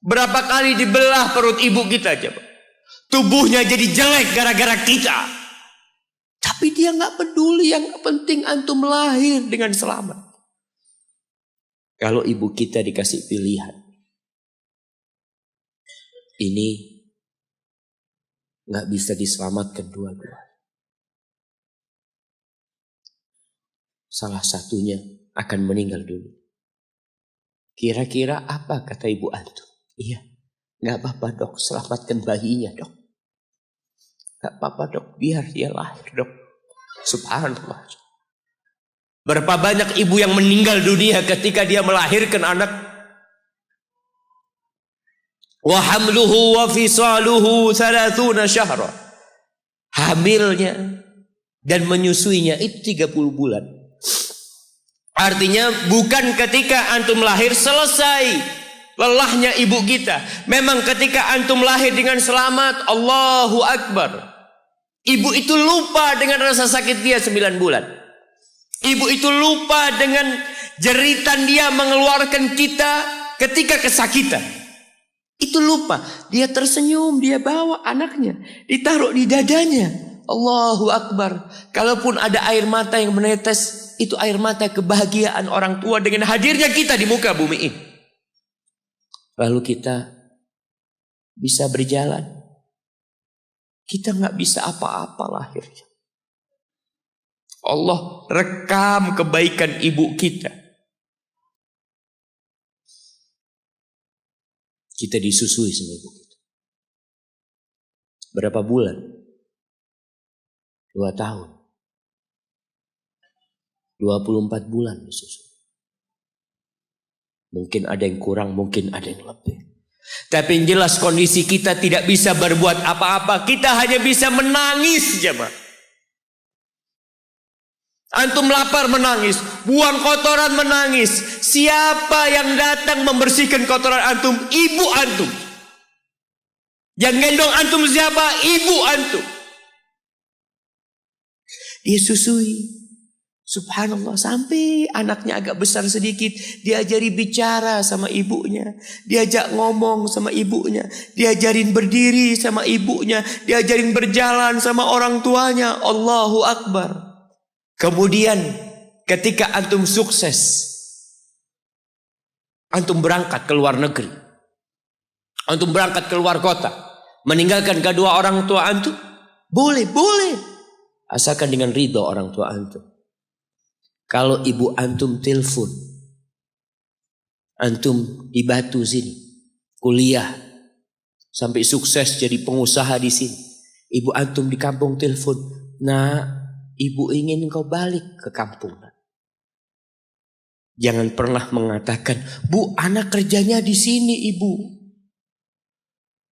Speaker 1: Berapa kali dibelah perut ibu kita coba. Tubuhnya jadi jelek gara-gara kita. Tapi dia gak peduli, yang penting antum lahir dengan selamat. Kalau ibu kita dikasih pilihan, ini gak bisa diselamatkan dua-dua. Salah satunya akan meninggal dulu. Kira-kira apa kata ibu antum? Iya, gak apa-apa dok, selamatkan bayinya dok. Gak apa-apa dok, biar dia lahir dok. Subhanallah. Berapa banyak ibu yang meninggal dunia ketika dia melahirkan anak. Wa hamluhu wa fisaluhu 30 syahra. Hamilnya dan menyusuinya itu 30 bulan. Artinya bukan ketika antum lahir selesai lelahnya ibu kita. Memang ketika antum lahir dengan selamat, Allahu Akbar. Ibu itu lupa dengan rasa sakit dia 9 bulan. Ibu itu lupa dengan jeritan dia mengeluarkan kita ketika kesakitan. Itu lupa. Dia tersenyum, dia bawa anaknya, ditaruh di dadanya. Allahu Akbar. Kalaupun ada air mata yang menetes, itu air mata kebahagiaan orang tua dengan hadirnya kita di muka bumi ini. Lalu kita bisa berjalan. Kita gak bisa apa-apa lahirnya. Allah rekam kebaikan ibu kita. Kita disusui sama ibu kita. Berapa bulan? 2 tahun. 24 bulan disusui.
Speaker 3: Mungkin ada yang kurang, mungkin ada yang lebih. Tapi yang jelas kondisi kita tidak bisa berbuat apa-apa. Kita hanya bisa menangis, jemaah. Antum lapar menangis, buang kotoran menangis. Siapa yang datang membersihkan kotoran antum? Ibu antum. Yang gendong antum siapa? Ibu antum. Dia susui. Subhanallah, sampai anaknya agak besar sedikit, diajari bicara sama ibunya, diajak ngomong sama ibunya, diajarin berdiri sama ibunya, diajarin berjalan sama orang tuanya. Allahu Akbar. Kemudian ketika antum sukses, antum berangkat ke luar negeri, antum berangkat ke luar kota, meninggalkan kedua orang tua antum, boleh, asalkan dengan ridho orang tua antum. Kalau ibu antum telepon, antum di Batu sini, kuliah, sampai sukses jadi pengusaha di sini. Ibu antum di kampung telepon, nah ibu ingin engkau balik ke kampung. Jangan pernah mengatakan, Bu, anak kerjanya di sini, Ibu.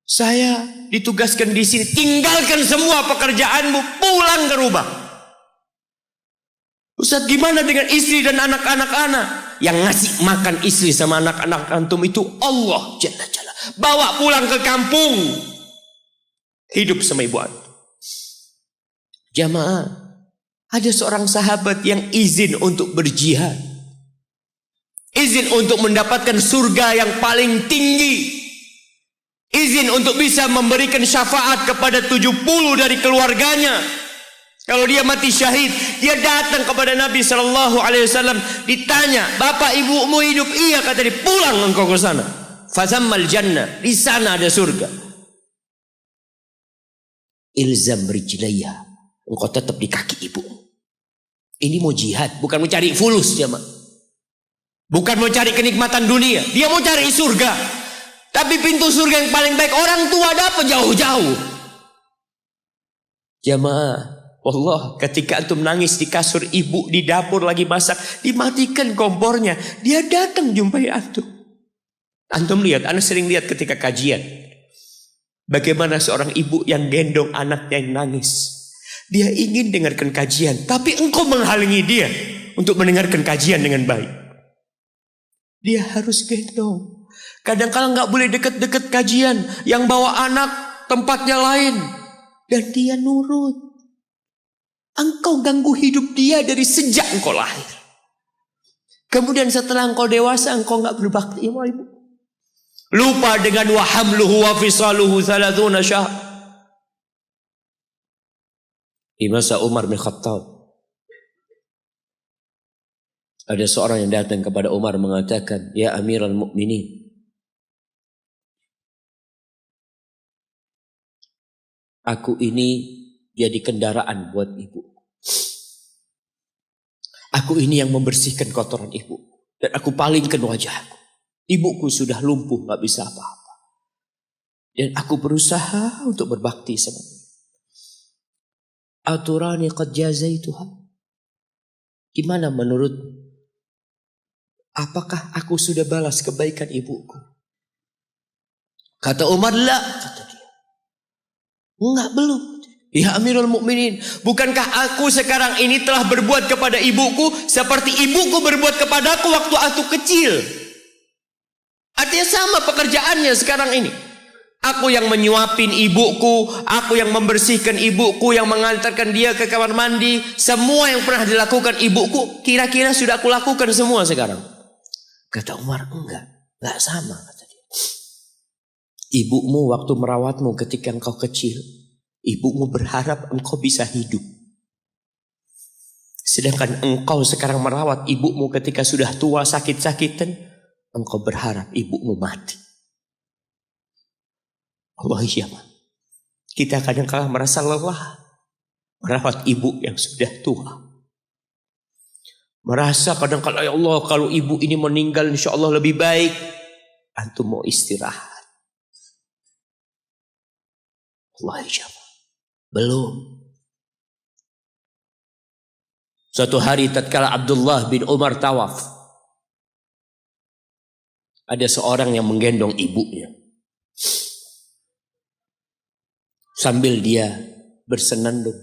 Speaker 3: Saya ditugaskan di sini. Tinggalkan semua pekerjaanmu, pulang ke rumah. Ustaz, gimana dengan istri dan anak-anak anak? Yang ngasih makan istri sama anak-anak antum itu Allah Jalla Jalla. Bawa pulang ke kampung. Hidup sama ibu antum. Jamaah, ada seorang sahabat yang izin untuk berjihad. Izin untuk mendapatkan surga yang paling tinggi. Izin untuk bisa memberikan syafaat kepada 70 dari keluarganya. Kalau dia mati syahid, dia datang kepada Nabi SAW, ditanya, bapak ibumu hidup? Iya, kata dia, pulang engkau ke sana. Fazammal jannah, di sana ada surga. Ilzam rijlaiha, engkau tetap di kaki ibu. Ini mau jihad, bukan mau cari fulus, jemaah. Bukan mau cari kenikmatan dunia, dia mau cari surga. Tapi pintu surga yang paling baik orang tua dapat jauh-jauh. Jemaah, Allah, ketika antum nangis di kasur ibu di dapur lagi masak, dimatikan kompornya, dia datang jumpai antum. Antum lihat, anak sering lihat ketika kajian, bagaimana seorang ibu yang gendong anaknya yang nangis. Dia ingin dengarkan kajian, tapi engkau menghalangi dia untuk mendengarkan kajian dengan baik. Dia harus gendong. Kadang-kadang nggak boleh deket-deket kajian, yang bawa anak tempatnya lain, dan dia nurut. Engkau ganggu hidup dia dari sejak engkau lahir. Kemudian setelah engkau dewasa, engkau enggak berbakti sama ibu. Lupa dengan wa hamluhu wa fisaluhu 30 syahr. Di masa Umar bin Khattab, ada seorang yang datang kepada Umar mengatakan, ya Amirul Mukminin, aku ini jadi kendaraan buat ibu. Aku ini yang membersihkan kotoran ibu. Dan aku palingkan wajahku. Ibuku sudah lumpuh, gak bisa apa-apa. Dan aku berusaha untuk berbakti sama dia. Aturani qad jazaituha. Gimana menurut? Apakah aku sudah balas kebaikan ibuku? Kata Umar, la. Kata dia, enggak, belum. Ya Amirul Mukminin, bukankah aku sekarang ini telah berbuat kepada ibuku seperti ibuku berbuat kepadaku waktu aku kecil? Artinya sama pekerjaannya sekarang ini. Aku yang menyuapin ibuku, aku yang membersihkan ibuku, yang mengantarkan dia ke kamar mandi. Semua yang pernah dilakukan ibuku, kira-kira sudah aku lakukan semua sekarang. Kata Umar, enggak sama, kata dia. Ibumu waktu merawatmu ketika engkau kecil, ibumu berharap engkau bisa hidup. Sedangkan engkau sekarang merawat ibumu ketika sudah tua sakit-sakitan, engkau berharap ibumu mati. Allah, iya, kita kadang-kadang merasa lelah merawat ibu yang sudah tua. Merasa kadang-kadang, ya Allah, kalau ibu ini meninggal insya Allah lebih baik. Antum mau istirahat. Allah, iya, belum. Suatu hari tatkala Abdullah bin Umar tawaf, Ada seorang yang menggendong ibunya. Sambil dia bersenandung.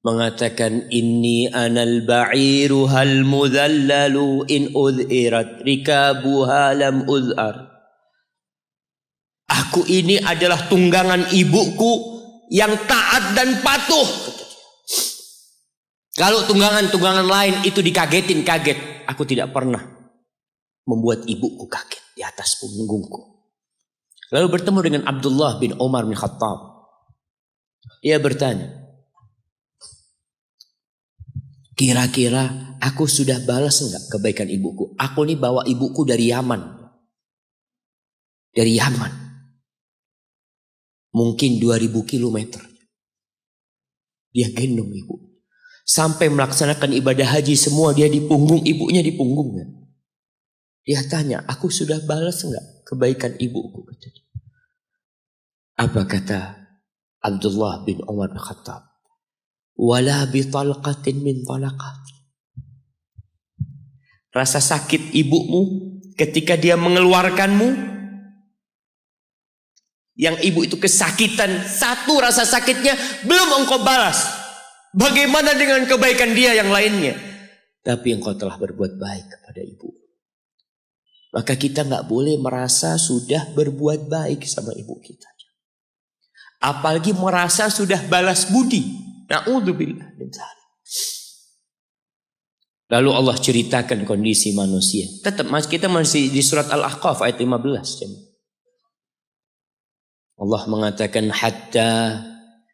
Speaker 3: Mengatakan, inni anal ba'iru hal mudhallalu in udhirat rikabuha lam udhar. Aku ini adalah tunggangan ibuku yang taat dan patuh. Kalau tunggangan-tunggangan lain itu dikagetin, kaget. Aku tidak pernah membuat ibuku kaget di atas punggungku. Lalu bertemu dengan Abdullah bin Umar bin Khattab. Ia bertanya, kira-kira aku sudah balas enggak kebaikan ibuku? Aku ini bawa ibuku dari Yaman. Dari Yaman. Mungkin 2000 kilometer. Dia gendong ibu. Sampai melaksanakan ibadah haji semua dia di punggung, ibunya di punggungnya. Dia tanya, aku sudah balas enggak kebaikan ibuku? Apa kata Abdullah bin Umar bin Khattab? Wala bitalqatin min talaqat. Rasa sakit ibumu ketika dia mengeluarkanmu, yang ibu itu kesakitan, satu rasa sakitnya belum engkau balas. Bagaimana dengan kebaikan dia yang lainnya? Tapi engkau telah berbuat baik kepada ibu. Maka kita nggak boleh merasa sudah berbuat baik sama ibu kita. Apalagi merasa sudah balas budi. Na'udzubillah min dzalik. Lalu Allah ceritakan kondisi manusia. Tetap kita masih di surat Al-Ahqaf ayat 15. Allah mengatakan hatta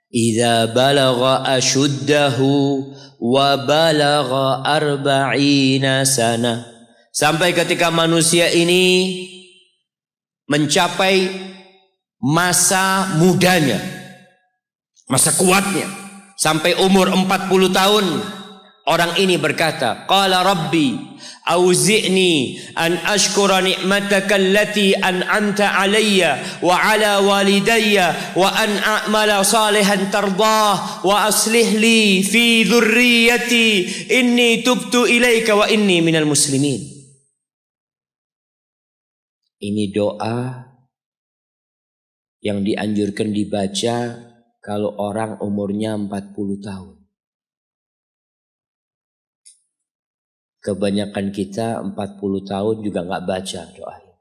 Speaker 3: idza balagha ashuddahu wa balagha arba'ina sana. Sampai ketika manusia ini mencapai masa mudanya, masa kuatnya, sampai umur 40 tahun, orang ini berkata, qala rabbi auzi'ni an ashkura ni'mataka allati an'amta alayya wa ala walidayya wa an a'mala salihan tardah wa aslih li fi dhurriyyati inni tubtu ilaika wa inni minal muslimin. Ini doa yang dianjurkan dibaca kalau orang umurnya 40 tahun. Kebanyakan kita 40 tahun juga nggak baca doa ini.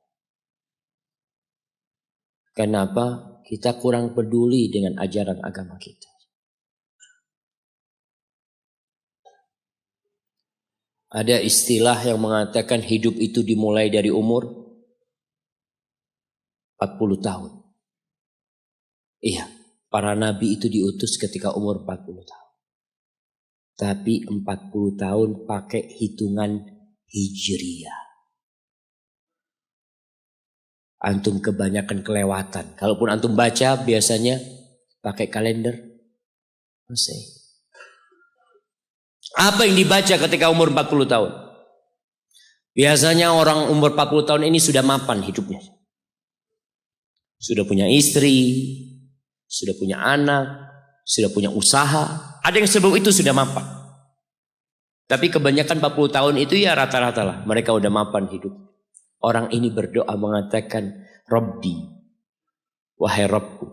Speaker 3: Kenapa? Kita kurang peduli dengan ajaran agama kita. Ada istilah yang mengatakan hidup itu dimulai dari umur 40 tahun. Iya, para nabi itu diutus ketika umur 40 tahun. Tapi 40 tahun pakai hitungan hijriyah. Antum kebanyakan kelewatan. Kalaupun antum baca biasanya pakai kalender Masehi. Apa yang dibaca ketika umur 40 tahun? Biasanya orang umur 40 tahun ini sudah mapan hidupnya. Sudah punya istri, sudah punya anak, sudah punya usaha. Ada yang sebelum itu sudah mapan. Tapi kebanyakan 40 tahun itu ya rata-rata lah. Mereka udah mapan hidup. Orang ini berdoa mengatakan, Rabbi, wahai Rabbku.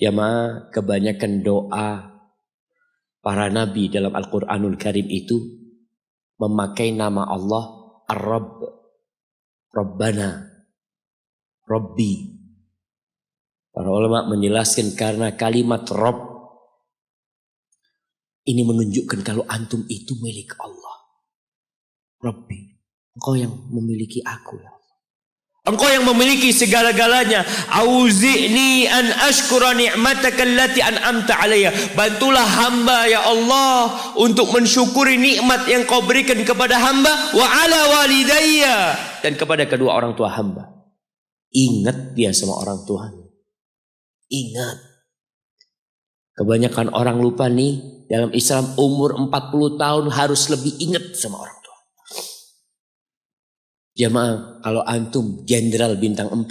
Speaker 3: Jamaah, kebanyakan doa para nabi dalam Al-Quranul Karim itu memakai nama Allah Ar-Rabb, Rabbana, Rabbi. Para ulama menjelaskan karena kalimat Rabb ini menunjukkan kalau antum itu milik Allah. Rabbi, engkau yang memiliki aku ya Allah. Engkau yang memiliki segala-galanya. Auzi'ni an ashkura ni'mataka allati an'amta alayya. Bantulah hamba ya Allah untuk mensyukuri nikmat yang kau berikan kepada hamba wa ala walidayya, dan kepada kedua orang tua hamba. Ingat dia sama orang tuanya. Ingat. Kebanyakan orang lupa nih, dalam Islam umur 40 tahun harus lebih ingat sama orang tua. Jamaah, kalau antum jenderal bintang 4,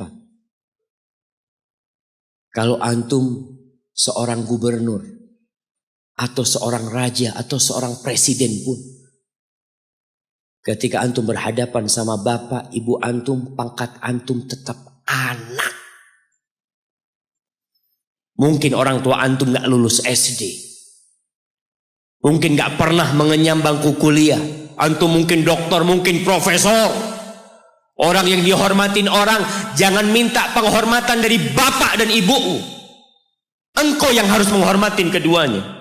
Speaker 3: kalau antum seorang gubernur atau seorang raja atau seorang presiden pun, Ketika antum berhadapan sama bapak, ibu antum, pangkat antum tetap anak. Mungkin orang tua antum gak lulus SD. Mungkin gak pernah mengenyam bangku kuliah. Antum mungkin dokter, mungkin profesor. Orang yang dihormatin orang, jangan minta penghormatan dari bapak dan ibumu. Engkau yang harus menghormatin keduanya.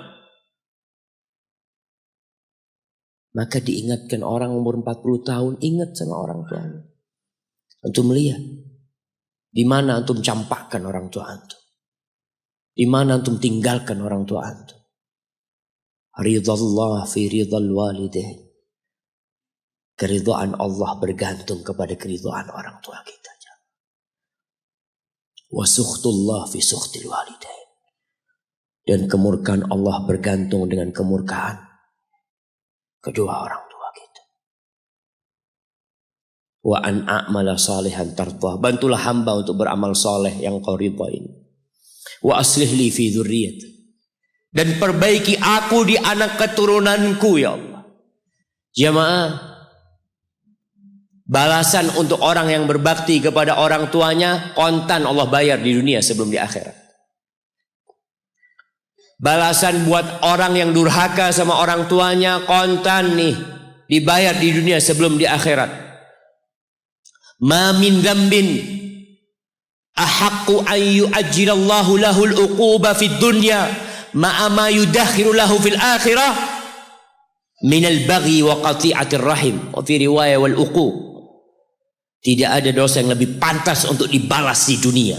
Speaker 3: Maka diingatkan orang umur 40 tahun, ingat sama orang tuanya. Antum lihat, di mana antum campakkan orang tua antum. Di mana antum tinggalkan orang tua antum. Ridallah fi ridal walidain. Keridhaan Allah bergantung kepada keridhaan orang tua kita. Wa sukhtullah fi sukhtil walidain. Dan kemurkaan Allah bergantung dengan kemurkaan kedua orang tua kita. Wa an a'mala salihan tardah. Bantulah hamba untuk beramal soleh yang kau ridha ini. Wa aslih li fi dzurriyyati. Dan perbaiki aku di anak keturunanku ya Allah. Jamaah, balasan untuk orang yang berbakti kepada orang tuanya kontan Allah bayar di dunia sebelum di akhirat. Balasan buat orang yang durhaka sama orang tuanya kontan nih, dibayar di dunia sebelum di akhirat. Ma min dzambin ahaqqu an yu'ajjilallahu lahul uquba fid dunya ma'a ma yudakhiru lahu fil akhirah minal baghi wa qati'atir rahim wa fi riwayah wal uquq. Tidak ada dosa yang lebih pantas untuk dibalas di dunia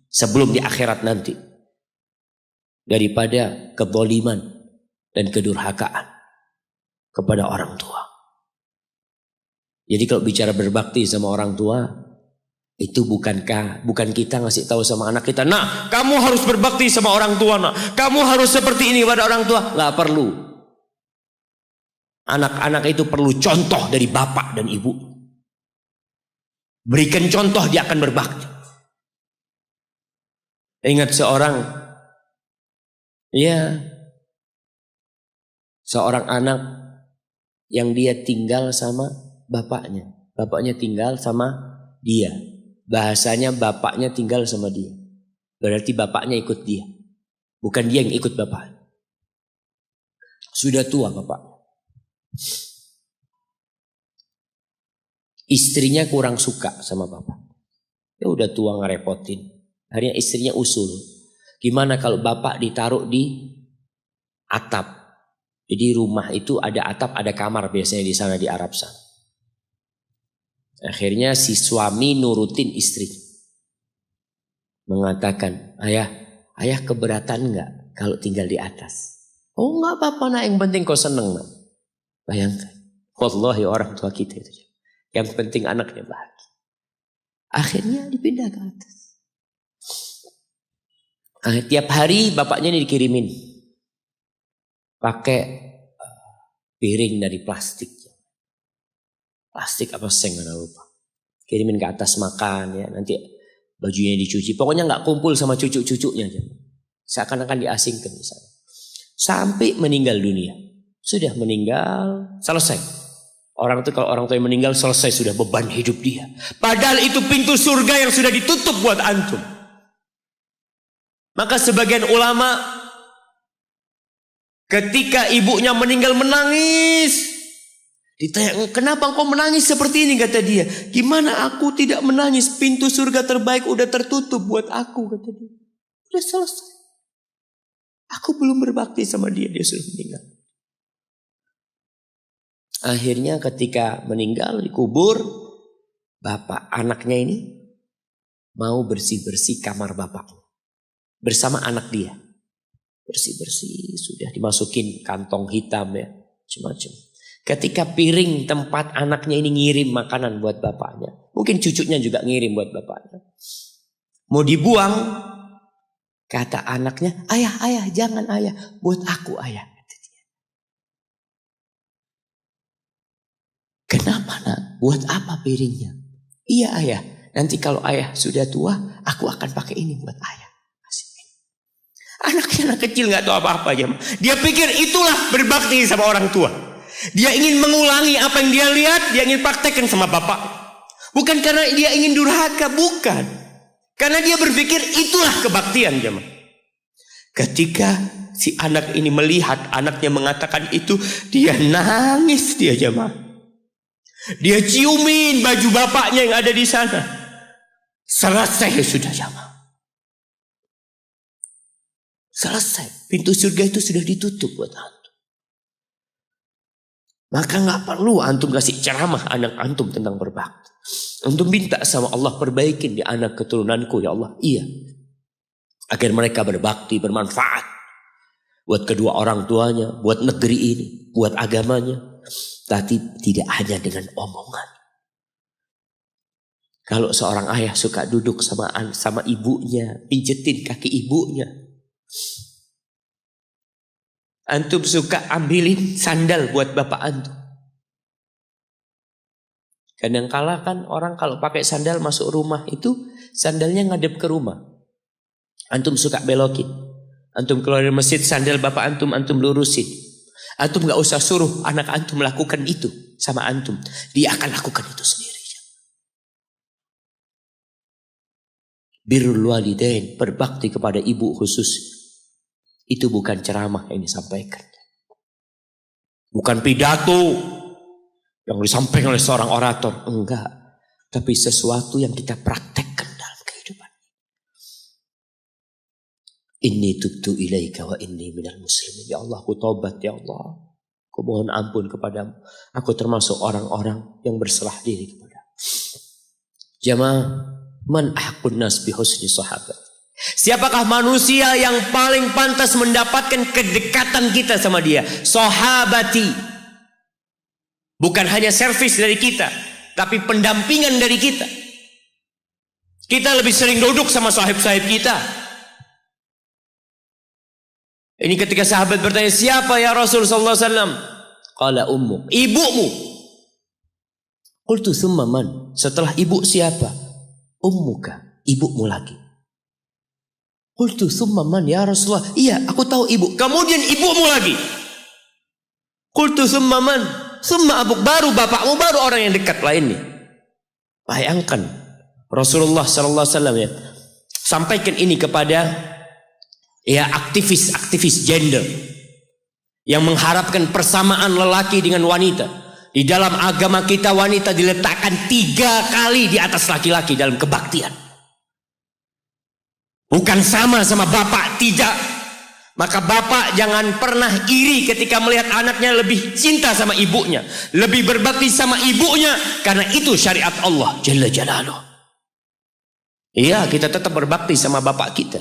Speaker 3: sebelum di akhirat nanti daripada kezaliman dan kedurhakaan kepada orang tua. Jadi kalau bicara berbakti sama orang tua, itu bukan kita ngasih tahu sama anak kita, "Nak, kamu harus berbakti sama orang tua, nak. Kamu harus seperti ini pada orang tua." Nggak perlu. Anak-anak itu perlu contoh dari bapak dan ibu. Berikan contoh, dia akan berbakti. Ingat seorang anak yang dia tinggal sama bapaknya. Bapaknya tinggal sama dia. Bahasanya bapaknya tinggal sama dia. Berarti bapaknya ikut dia. Bukan dia yang ikut bapak. Sudah tua bapak. Istrinya kurang suka sama bapak. Ya udah tua ngerepotin. Akhirnya istrinya usul. Gimana kalau bapak ditaruh di atap? Jadi rumah itu ada atap, ada kamar biasanya di sana di Arab sana. Akhirnya si suami nurutin istri. Mengatakan, ayah keberatan enggak kalau tinggal di atas? Oh enggak apa-apa nak, yang penting kau seneng nak. Bayangkan. Wallahi orang tua kita itu. Yang penting anaknya bahagia. Akhirnya dipindah ke atas. Tiap hari bapaknya ini dikirimin pakai piring dari plastik. Plastik apa seng nggak lupa. Kirimin ke atas makan ya, nanti bajunya dicuci. Pokoknya nggak kumpul sama cucu-cucunya. Seakan-akan diasingkan di sana. Sampai meninggal dunia. Sudah meninggal, selesai. Orang itu kalau orang tua yang meninggal selesai, sudah beban hidup dia. Padahal itu pintu surga yang sudah ditutup buat antum. Maka sebagian ulama ketika ibunya meninggal menangis. Ditanya, kenapa engkau menangis seperti ini? Kata dia, gimana aku tidak menangis? Pintu surga terbaik udah tertutup buat aku, kata dia. Udah selesai. Aku belum berbakti sama dia, dia sudah meninggal. Akhirnya ketika meninggal dikubur, bapak anaknya ini mau bersih-bersih kamar bapaknya. Bersama anak dia. Bersih-bersih, sudah dimasukin kantong hitam ya. Macam-macam. Ketika piring tempat anaknya ini ngirim makanan buat bapaknya. Mungkin cucunya juga ngirim buat bapaknya. Mau dibuang. Kata anaknya, ayah, jangan ayah. Buat aku ayah. Kata dia. Kenapa nak? Buat apa piringnya? Iya ayah. Nanti kalau ayah sudah tua, aku akan pakai ini buat ayah. Anaknya anak kecil gak tahu apa-apa aja. Dia pikir itulah berbakti sama orang tua.
Speaker 1: Dia ingin mengulangi apa yang dia lihat, dia ingin praktekkan sama bapak. Bukan karena dia ingin durhaka, bukan. Karena dia berpikir itulah kebaktian jemaah. Ketika si anak ini melihat anaknya mengatakan itu, dia nangis dia jemaah. Dia ciumin baju bapaknya yang ada di sana. Selesai sudah jemaah. Selesai. Pintu surga itu sudah ditutup buat antum. Maka nggak perlu antum kasih ceramah anak antum tentang berbakti. Antum minta sama Allah, perbaikin di anak keturunanku ya Allah. Iya. Agar mereka berbakti, bermanfaat. Buat kedua orang tuanya, buat negeri ini, buat agamanya. Tapi tidak hanya dengan omongan. Kalau seorang ayah suka duduk sama ibunya, pijetin kaki ibunya. Antum suka ambilin sandal buat bapak antum. Kadang-kala kan orang kalau pakai sandal masuk rumah itu sandalnya ngadep ke rumah. Antum suka belokin. Antum keluar dari masjid, sandal bapak antum lurusin. Antum gak usah suruh anak antum melakukan itu sama antum. Dia akan lakukan itu sendiri. Birrul walidain, berbakti kepada ibu khusus. Itu bukan ceramah yang disampaikan. Bukan pidato yang disampaikan oleh seorang orator. Enggak. Tapi sesuatu yang kita praktekkan dalam kehidupan. Inni tubtu ilaika wa inni minal muslimin. Ya Allah, aku taubat ya Allah. Aku mohon ampun kepadamu. Aku termasuk orang-orang yang berserah diri kepadamu. Jamaah, man ahqun nas bi husni sahabat. Siapakah manusia yang paling pantas mendapatkan kedekatan kita sama dia? Sahabati. Bukan hanya servis dari kita, tapi pendampingan dari kita. Kita lebih sering duduk sama sahib-sahib kita. Ini ketika sahabat bertanya, siapa ya Rasulullah SAW? Qala ummuk, ibumu. Qultu thumma man? Setelah ibu siapa? Ummuka, ibumu lagi. Qultu thumma man ya Rasulullah? Iya, aku tahu ibu. Kemudian ibumu lagi. Qultu thumma man? Thumma abuk, baru bapakmu, baru orang yang dekat lainnya. Bayangkan Rasulullah sallallahu alaihi wasallam ya, sampaikan ini kepada ya aktivis gender yang mengharapkan persamaan lelaki dengan wanita. Di dalam agama kita wanita diletakkan 3 kali di atas laki-laki dalam kebaktian. Bukan sama bapak, tidak. Maka bapak jangan pernah iri ketika melihat anaknya lebih cinta sama ibunya, lebih berbakti sama ibunya, karena itu syariat Allah Jalla Jalaluh. Iya, kita tetap berbakti sama bapak kita.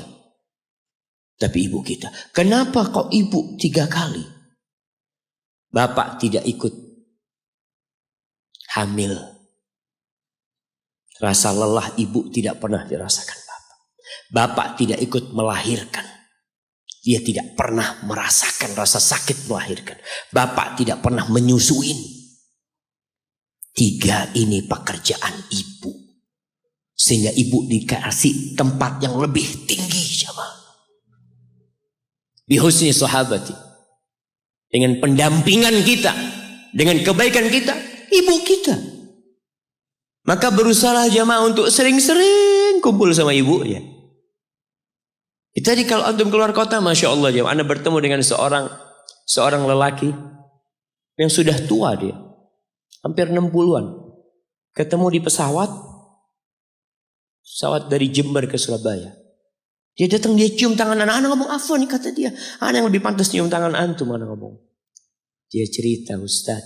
Speaker 1: Tapi ibu kita, kenapa kok ibu 3 kali? Bapak tidak ikut hamil. Rasa lelah ibu tidak pernah dirasakan bapak. Bapak tidak ikut melahirkan. Dia tidak pernah merasakan rasa sakit melahirkan. Bapak tidak pernah menyusuin. 3 ini pekerjaan ibu. Sehingga ibu dikasih tempat yang lebih tinggi. Bihusni sahabati. Dengan pendampingan kita. Dengan kebaikan kita. Ibu kita. Maka berusaha jamaah untuk sering-sering kumpul sama ibunya. Tadi kalau antum keluar kota, Masya Allah jamaah, Anda bertemu dengan seorang lelaki yang sudah tua dia. Hampir 60-an. Ketemu di pesawat dari Jember ke Surabaya. Dia datang, dia cium tangan anak ngomong, apa nih kata dia. Anak yang lebih pantas cium tangan antum, anak ngomong. Dia cerita, Ustaz.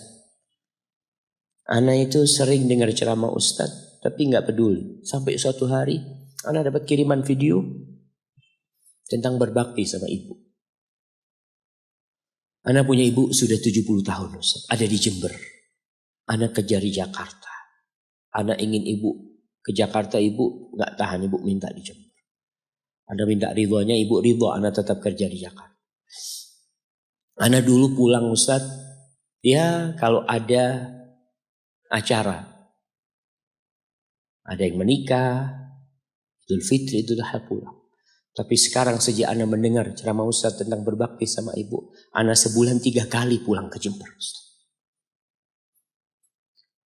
Speaker 1: Anak itu sering dengar ceramah Ustaz, tapi nggak peduli. Sampai suatu hari, anak dapat kiriman video tentang berbakti sama ibu. Anak punya ibu sudah 70 tahun, Ustaz. Ada di Jember. Anak kerja di Jakarta. Anak ingin ibu ke Jakarta, ibu nggak tahan, ibu minta di Jember. Anda minta ridhonya, ibu ridho, anak tetap kerja di Jakarta. Anak dulu pulang Ustaz, ya kalau ada acara, ada yang menikah, Idul Fitri, Idul Adha pulang. Tapi sekarang sejak anak mendengar ceramah Ustaz tentang berbakti sama ibu, anak sebulan 3 kali pulang ke Jember Ustaz.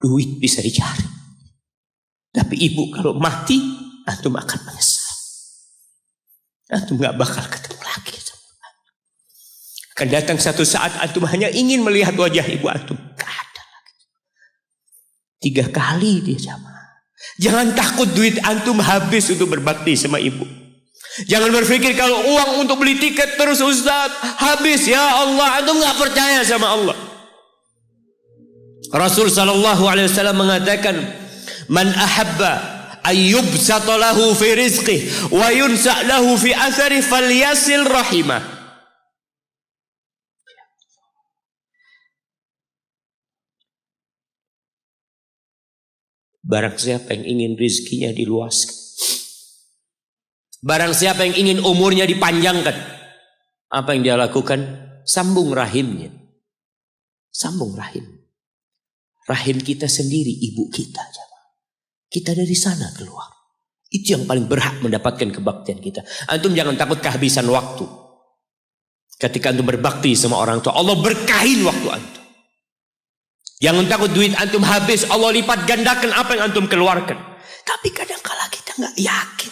Speaker 1: Duit bisa dicari. Tapi ibu kalau mati, antum akan menyesal. Antum gak bakal ketemu lagi. Akan datang satu saat antum hanya ingin melihat wajah ibu antum. Gak ada lagi. 3 kali dia jamaah. Jangan takut duit antum habis untuk berbakti sama ibu. Jangan berpikir kalau uang untuk beli tiket terus Ustaz habis. Ya Allah, antum gak percaya sama Allah. Rasul sallallahu alaihi wasallam mengatakan, "Man ahabba ayyubsata lahu fi rizqihi wa yunsa lahu fi athari falyasil rahimah." Barang siapa yang ingin rizkinya diluaskan, barang siapa yang ingin umurnya dipanjangkan, apa yang dia lakukan? Sambung rahimnya. Sambung rahim. Rahim kita sendiri, ibu kita. Kita dari sana keluar. Itu yang paling berhak mendapatkan kebaktian kita. Antum jangan takut kehabisan waktu. Ketika antum berbakti sama orang tua, Allah berkahin waktu antum. Jangan takut duit antum habis, Allah lipat gandakan apa yang antum keluarkan. Tapi kadang-kala kita nggak yakin.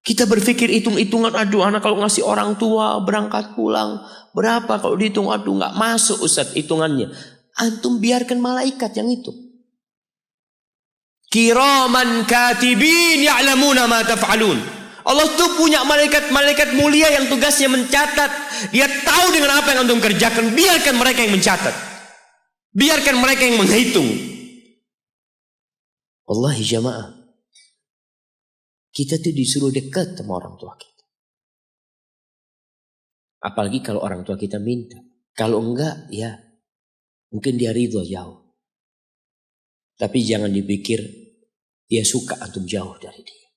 Speaker 1: Kita berpikir hitung-hitungan, aduh anak kalau ngasih orang tua berangkat pulang berapa, kalau dihitung aduh nggak masuk Ustaz hitungannya. Antum biarkan malaikat yang itu. Kiraman katibin ya'lamuna ma taf'alun. Allah tuh punya malaikat-malaikat mulia yang tugasnya mencatat. Dia tahu dengan apa yang antum kerjakan. Biarkan mereka yang mencatat. Biarkan mereka yang menghitung. Wallahi jamaah, kita tuh disuruh dekat sama orang tua kita. Apalagi kalau orang tua kita minta. Kalau enggak, ya mungkin dia ridho jauh. Tapi jangan dipikir dia suka antum jauh dari dia.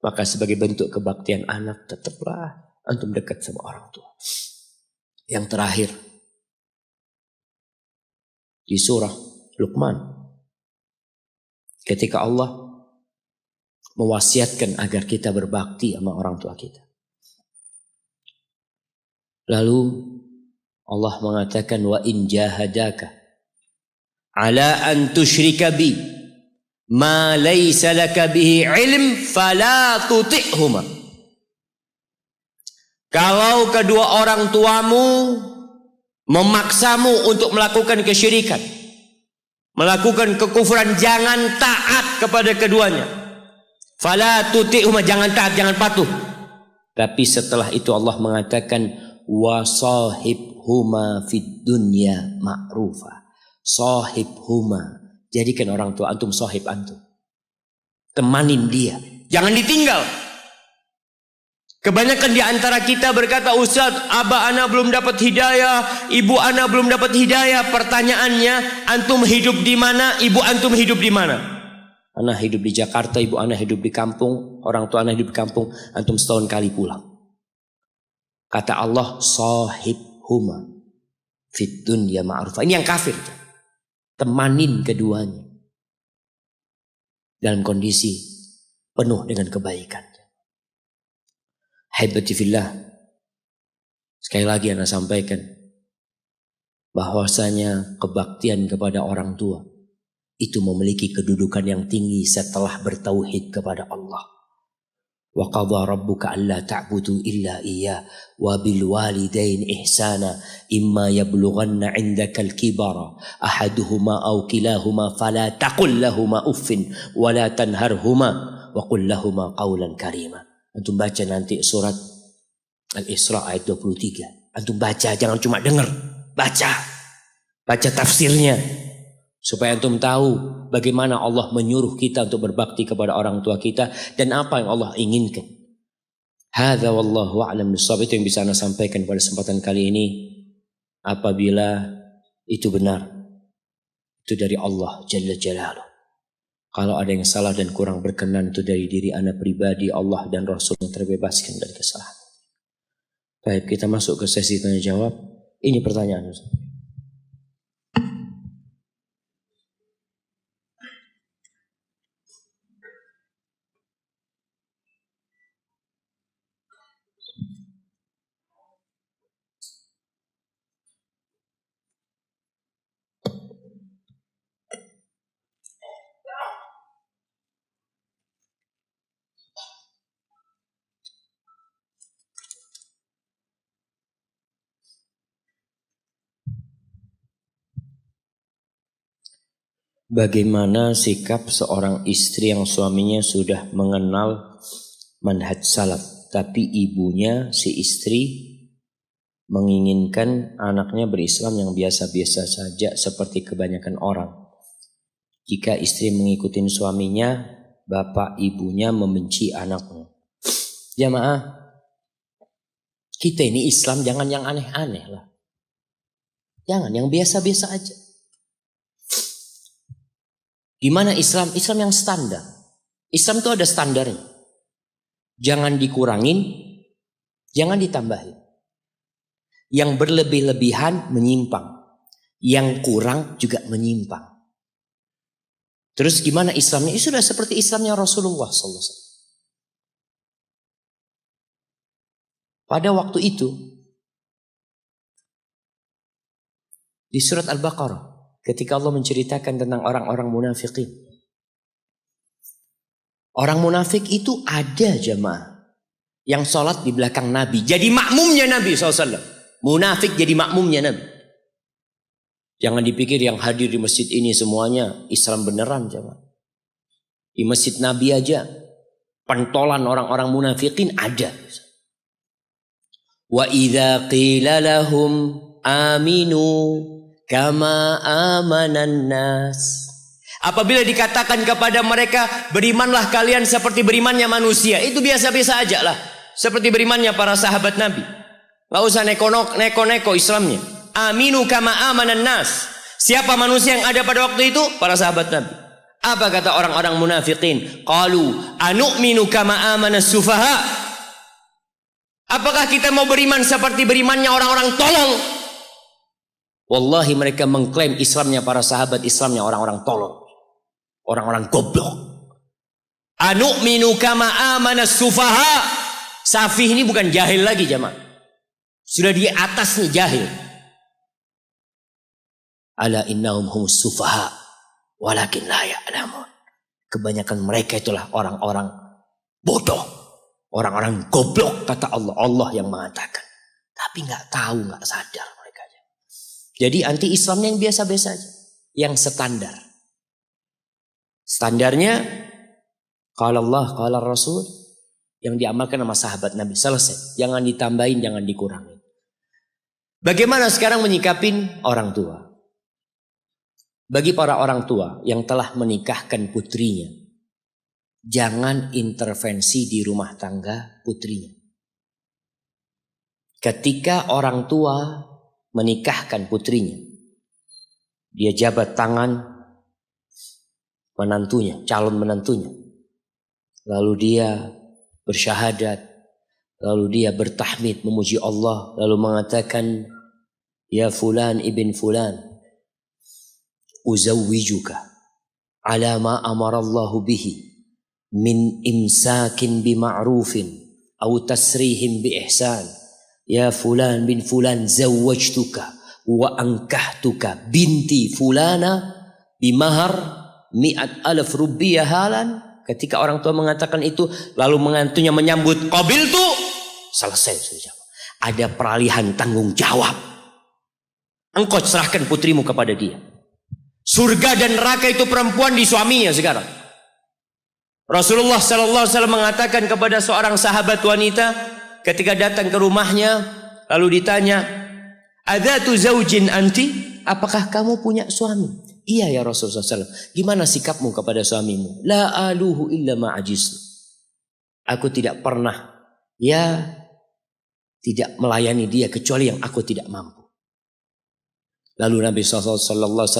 Speaker 1: Maka sebagai bentuk kebaktian anak, tetaplah antum dekat sama orang tua. Yang terakhir, di surah Luqman, ketika Allah mewasiatkan agar kita berbakti sama orang tua kita. Lalu Allah mengatakan, wa in jahadaka ala an tusyrika bi ma laysa laka bihi ilm fala tuti'huma. Kalau kedua orang tuamu memaksamu untuk melakukan kesyirikan, melakukan kekufuran, jangan taat kepada keduanya. Fala tuti'huma, jangan taat, jangan patuh. Tapi setelah itu Allah mengatakan, wa sahibhuma fid dunya ma'rufa. Sahibhuma, jadikan orang tua antum sahib antum. Temanin dia, jangan ditinggal. Kebanyakan di antara kita berkata, Ustaz, abah ana belum dapat hidayah, ibu ana belum dapat hidayah. Pertanyaannya, antum hidup di mana? Ibu antum hidup di mana? Ana hidup di Jakarta, ibu ana hidup di kampung, orang tua ana hidup di kampung, antum setahun kali pulang. Kata Allah, sahibhuma fid dunya ma'rufa. Ini yang kafir. Temanin keduanya dalam kondisi penuh dengan kebaikan. Haibati fillah, sekali lagi ana sampaikan bahwasanya kebaktian kepada orang tua itu memiliki kedudukan yang tinggi setelah bertauhid kepada Allah. Wa qadha rabbuka alla ta'budu illa iyyah wa bil walidain ihsana imma yablughanna 'indaka al-kibara ahaduhuma aw kilahuma fala taqul lahumā uffin wa la tanharhuma wa qul lahumā qawlan karīma. Antum baca nanti surat Al-Isra ayat 23. Antum baca, jangan cuma dengar, baca. Baca tafsirnya. Supaya antum tahu bagaimana Allah menyuruh kita untuk berbakti kepada orang tua kita dan apa yang Allah inginkan. Hadza wallahu a'lam bissawab. Itu yang bisa ana sampaikan pada kesempatan kali ini. Apabila itu benar, itu dari Allah Jalla Jalaluh. Kalau ada yang salah dan kurang berkenan, itu dari diri ana pribadi, Allah dan Rasul yang terbebaskan dari kesalahan. Baik, kita masuk ke sesi tanya jawab. Ini pertanyaan.
Speaker 3: Bagaimana sikap seorang istri yang suaminya sudah mengenal manhaj salaf, tapi ibunya si istri menginginkan anaknya berislam yang biasa-biasa saja seperti kebanyakan orang. Jika istri mengikuti suaminya, bapak ibunya membenci anaknya. Jamaah, kita ini Islam jangan yang aneh-aneh lah. Jangan yang biasa-biasa aja. Gimana Islam? Islam yang standar. Islam itu ada standarnya. Jangan dikurangin, jangan ditambahin. Yang berlebih-lebihan menyimpang. Yang kurang juga menyimpang. Terus gimana Islamnya? Itu sudah seperti Islamnya Rasulullah SAW. Pada waktu itu, di surat Al-Baqarah, ketika Allah menceritakan tentang orang-orang munafikin. Orang munafik itu ada jamaah. Yang sholat di belakang Nabi. Jadi makmumnya Nabi SAW. Munafik jadi makmumnya Nabi. Jangan dipikir yang hadir di masjid ini semuanya Islam beneran jamaah. Di masjid Nabi aja. Pentolan orang-orang munafikin ada. Wa idza qila lahum aminu kama amanan nas. Apabila dikatakan kepada mereka, berimanlah kalian seperti berimannya manusia, itu biasa-biasa aja lah, seperti berimannya para sahabat Nabi. Gak usah neko-neko Islamnya. Aminu kama amanan nas. Siapa manusia yang ada pada waktu itu? Para sahabat Nabi. Apa kata orang-orang munafikin? Qalu anu'minu kama amanas sufaha. Apakah kita mau beriman seperti berimannya orang-orang tolol? Wallahi mereka mengklaim Islamnya para sahabat, Islamnya orang-orang tolol. Orang-orang goblok. Anu'minu kama amanas sufaha. Safih ini bukan jahil lagi jamaah. Sudah di atasnya jahil. Ala innahum humus sufaha walakin la ya'lamun. Kebanyakan mereka itulah orang-orang bodoh. Orang-orang goblok kata Allah. Allah yang mengatakan. Tapi gak tahu, gak sadar. Jadi anti Islamnya yang biasa-biasa aja. Yang standar. Standarnya qala Allah, qala Rasul. Yang diamalkan sama sahabat Nabi. Selesai. Jangan ditambahin, jangan dikurangin. Bagaimana sekarang menyikapin orang tua? Bagi para orang tua yang telah menikahkan putrinya. Jangan intervensi di rumah tangga putrinya. Ketika orang tua menikahkan putrinya, dia jabat tangan menantunya, calon menantunya. Lalu dia bersyahadat, lalu dia bertahmid memuji Allah, lalu mengatakan, ya fulan ibn fulan, uzawwijuka ala ma amarallahu bihi min imsakin bima'rufin au tasrihim bi ihsan. Ya fulan bin fulan zawwajtuka wa ankahtuka binti fulana bimahar 100,000 rupiah halan. Ketika orang tua mengatakan itu, lalu menantunya menyambut qabil tu, selesai sudah. Ada peralihan tanggung jawab. Engkau serahkan putrimu kepada dia. Surga dan neraka itu perempuan di suaminya sekarang. Rasulullah SAW mengatakan kepada seorang sahabat wanita ketika datang ke rumahnya, lalu ditanya, adzatu zaujin anti? Apakah kamu punya suami? Iya ya Rasulullah SAW. Gimana sikapmu kepada suamimu? La aluhu illa ma'ajiz. Aku tidak pernah, tidak melayani dia kecuali yang aku tidak mampu. Lalu Nabi SAW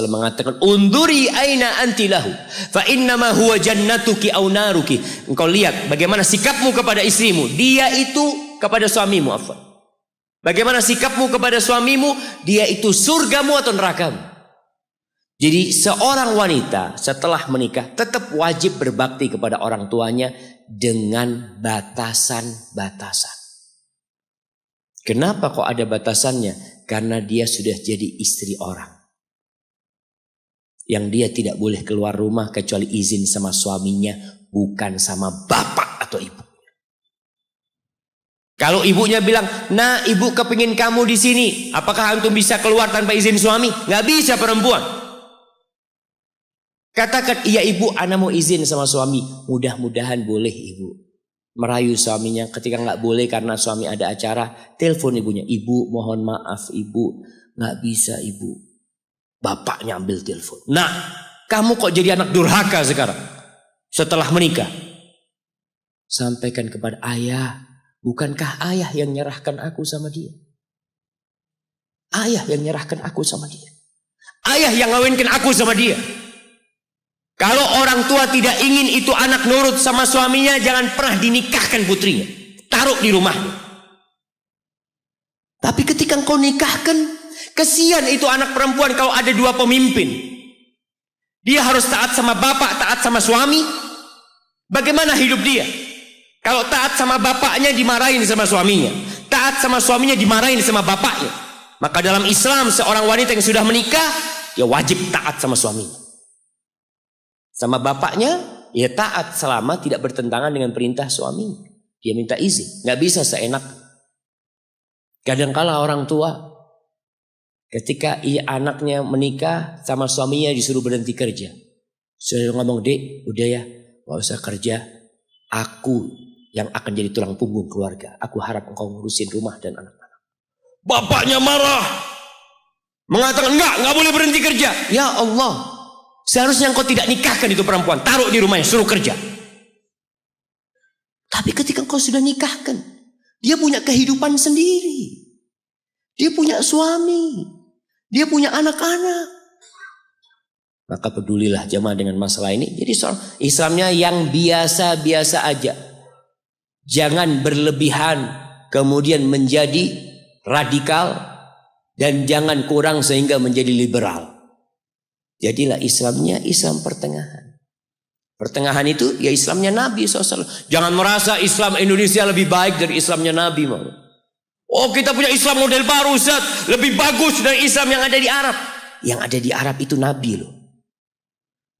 Speaker 3: mengatakan, unduri aina anti lahu, fa innama huwa jannatuki au naruki. Engkau lihat bagaimana sikapmu kepada istrimu. Dia itu kepada suamimu, afwan. Bagaimana sikapmu kepada suamimu, dia itu surgamu atau nerakamu. Jadi seorang wanita setelah menikah tetap wajib berbakti kepada orang tuanya dengan batasan-batasan. Kenapa kok ada batasannya? Karena dia sudah jadi istri orang. Yang dia tidak boleh keluar rumah kecuali izin sama suaminya, bukan sama bapak atau ibu. Kalau ibunya bilang, nah ibu kepingin kamu di sini, apakah antum bisa keluar tanpa izin suami? Nggak bisa perempuan. Katakan, iya ibu, ana mau izin sama suami. Mudah-mudahan boleh ibu. Merayu suaminya ketika nggak boleh karena suami ada acara. Telepon ibunya, ibu mohon maaf ibu, nggak bisa ibu. Bapaknya ambil telepon. Nah, kamu kok jadi anak durhaka sekarang setelah menikah? Sampaikan kepada ayah, bukankah ayah yang nyerahkan aku sama dia? Ayah yang nyerahkan aku sama dia. Ayah yang ngawinkan aku sama dia. Kalau orang tua tidak ingin itu anak nurut sama suaminya, jangan pernah dinikahkan putrinya. Taruh di rumahnya. Tapi ketika engkau nikahkan, kesian itu anak perempuan kalau ada dua pemimpin. Dia harus taat sama bapak, taat sama suami. Bagaimana hidup dia? Kalau taat sama bapaknya dimarahin sama suaminya. Taat sama suaminya dimarahin sama bapaknya. Maka dalam Islam seorang wanita yang sudah menikah, dia wajib taat sama suaminya. Sama bapaknya, ya taat selama tidak bertentangan dengan perintah suami. Dia minta izin, nggak bisa seenak. Kadangkala orang tua, ketika anaknya menikah sama suaminya disuruh berhenti kerja. Sudah ngomong, dek, udah ya, nggak usah kerja. Aku yang akan jadi tulang punggung keluarga. Aku harap engkau ngurusin rumah dan anak-anak. Bapaknya marah, mengatakan nggak boleh berhenti kerja. Ya Allah. Seharusnya engkau tidak nikahkan itu perempuan. Taruh di rumahnya, suruh kerja. Tapi ketika engkau sudah nikahkan, dia punya kehidupan sendiri. Dia punya suami. Dia punya anak-anak. Maka pedulilah jemaah dengan masalah ini. Jadi Islamnya yang biasa-biasa aja. Jangan berlebihan kemudian menjadi radikal. Dan jangan kurang sehingga menjadi liberal. Jadilah Islamnya Islam pertengahan. Pertengahan itu ya Islamnya Nabi SAW. Jangan merasa Islam Indonesia lebih baik dari Islamnya Nabi. Oh kita punya Islam model baru Ustaz. Lebih bagus dari Islam yang ada di Arab. Yang ada di Arab itu Nabi loh.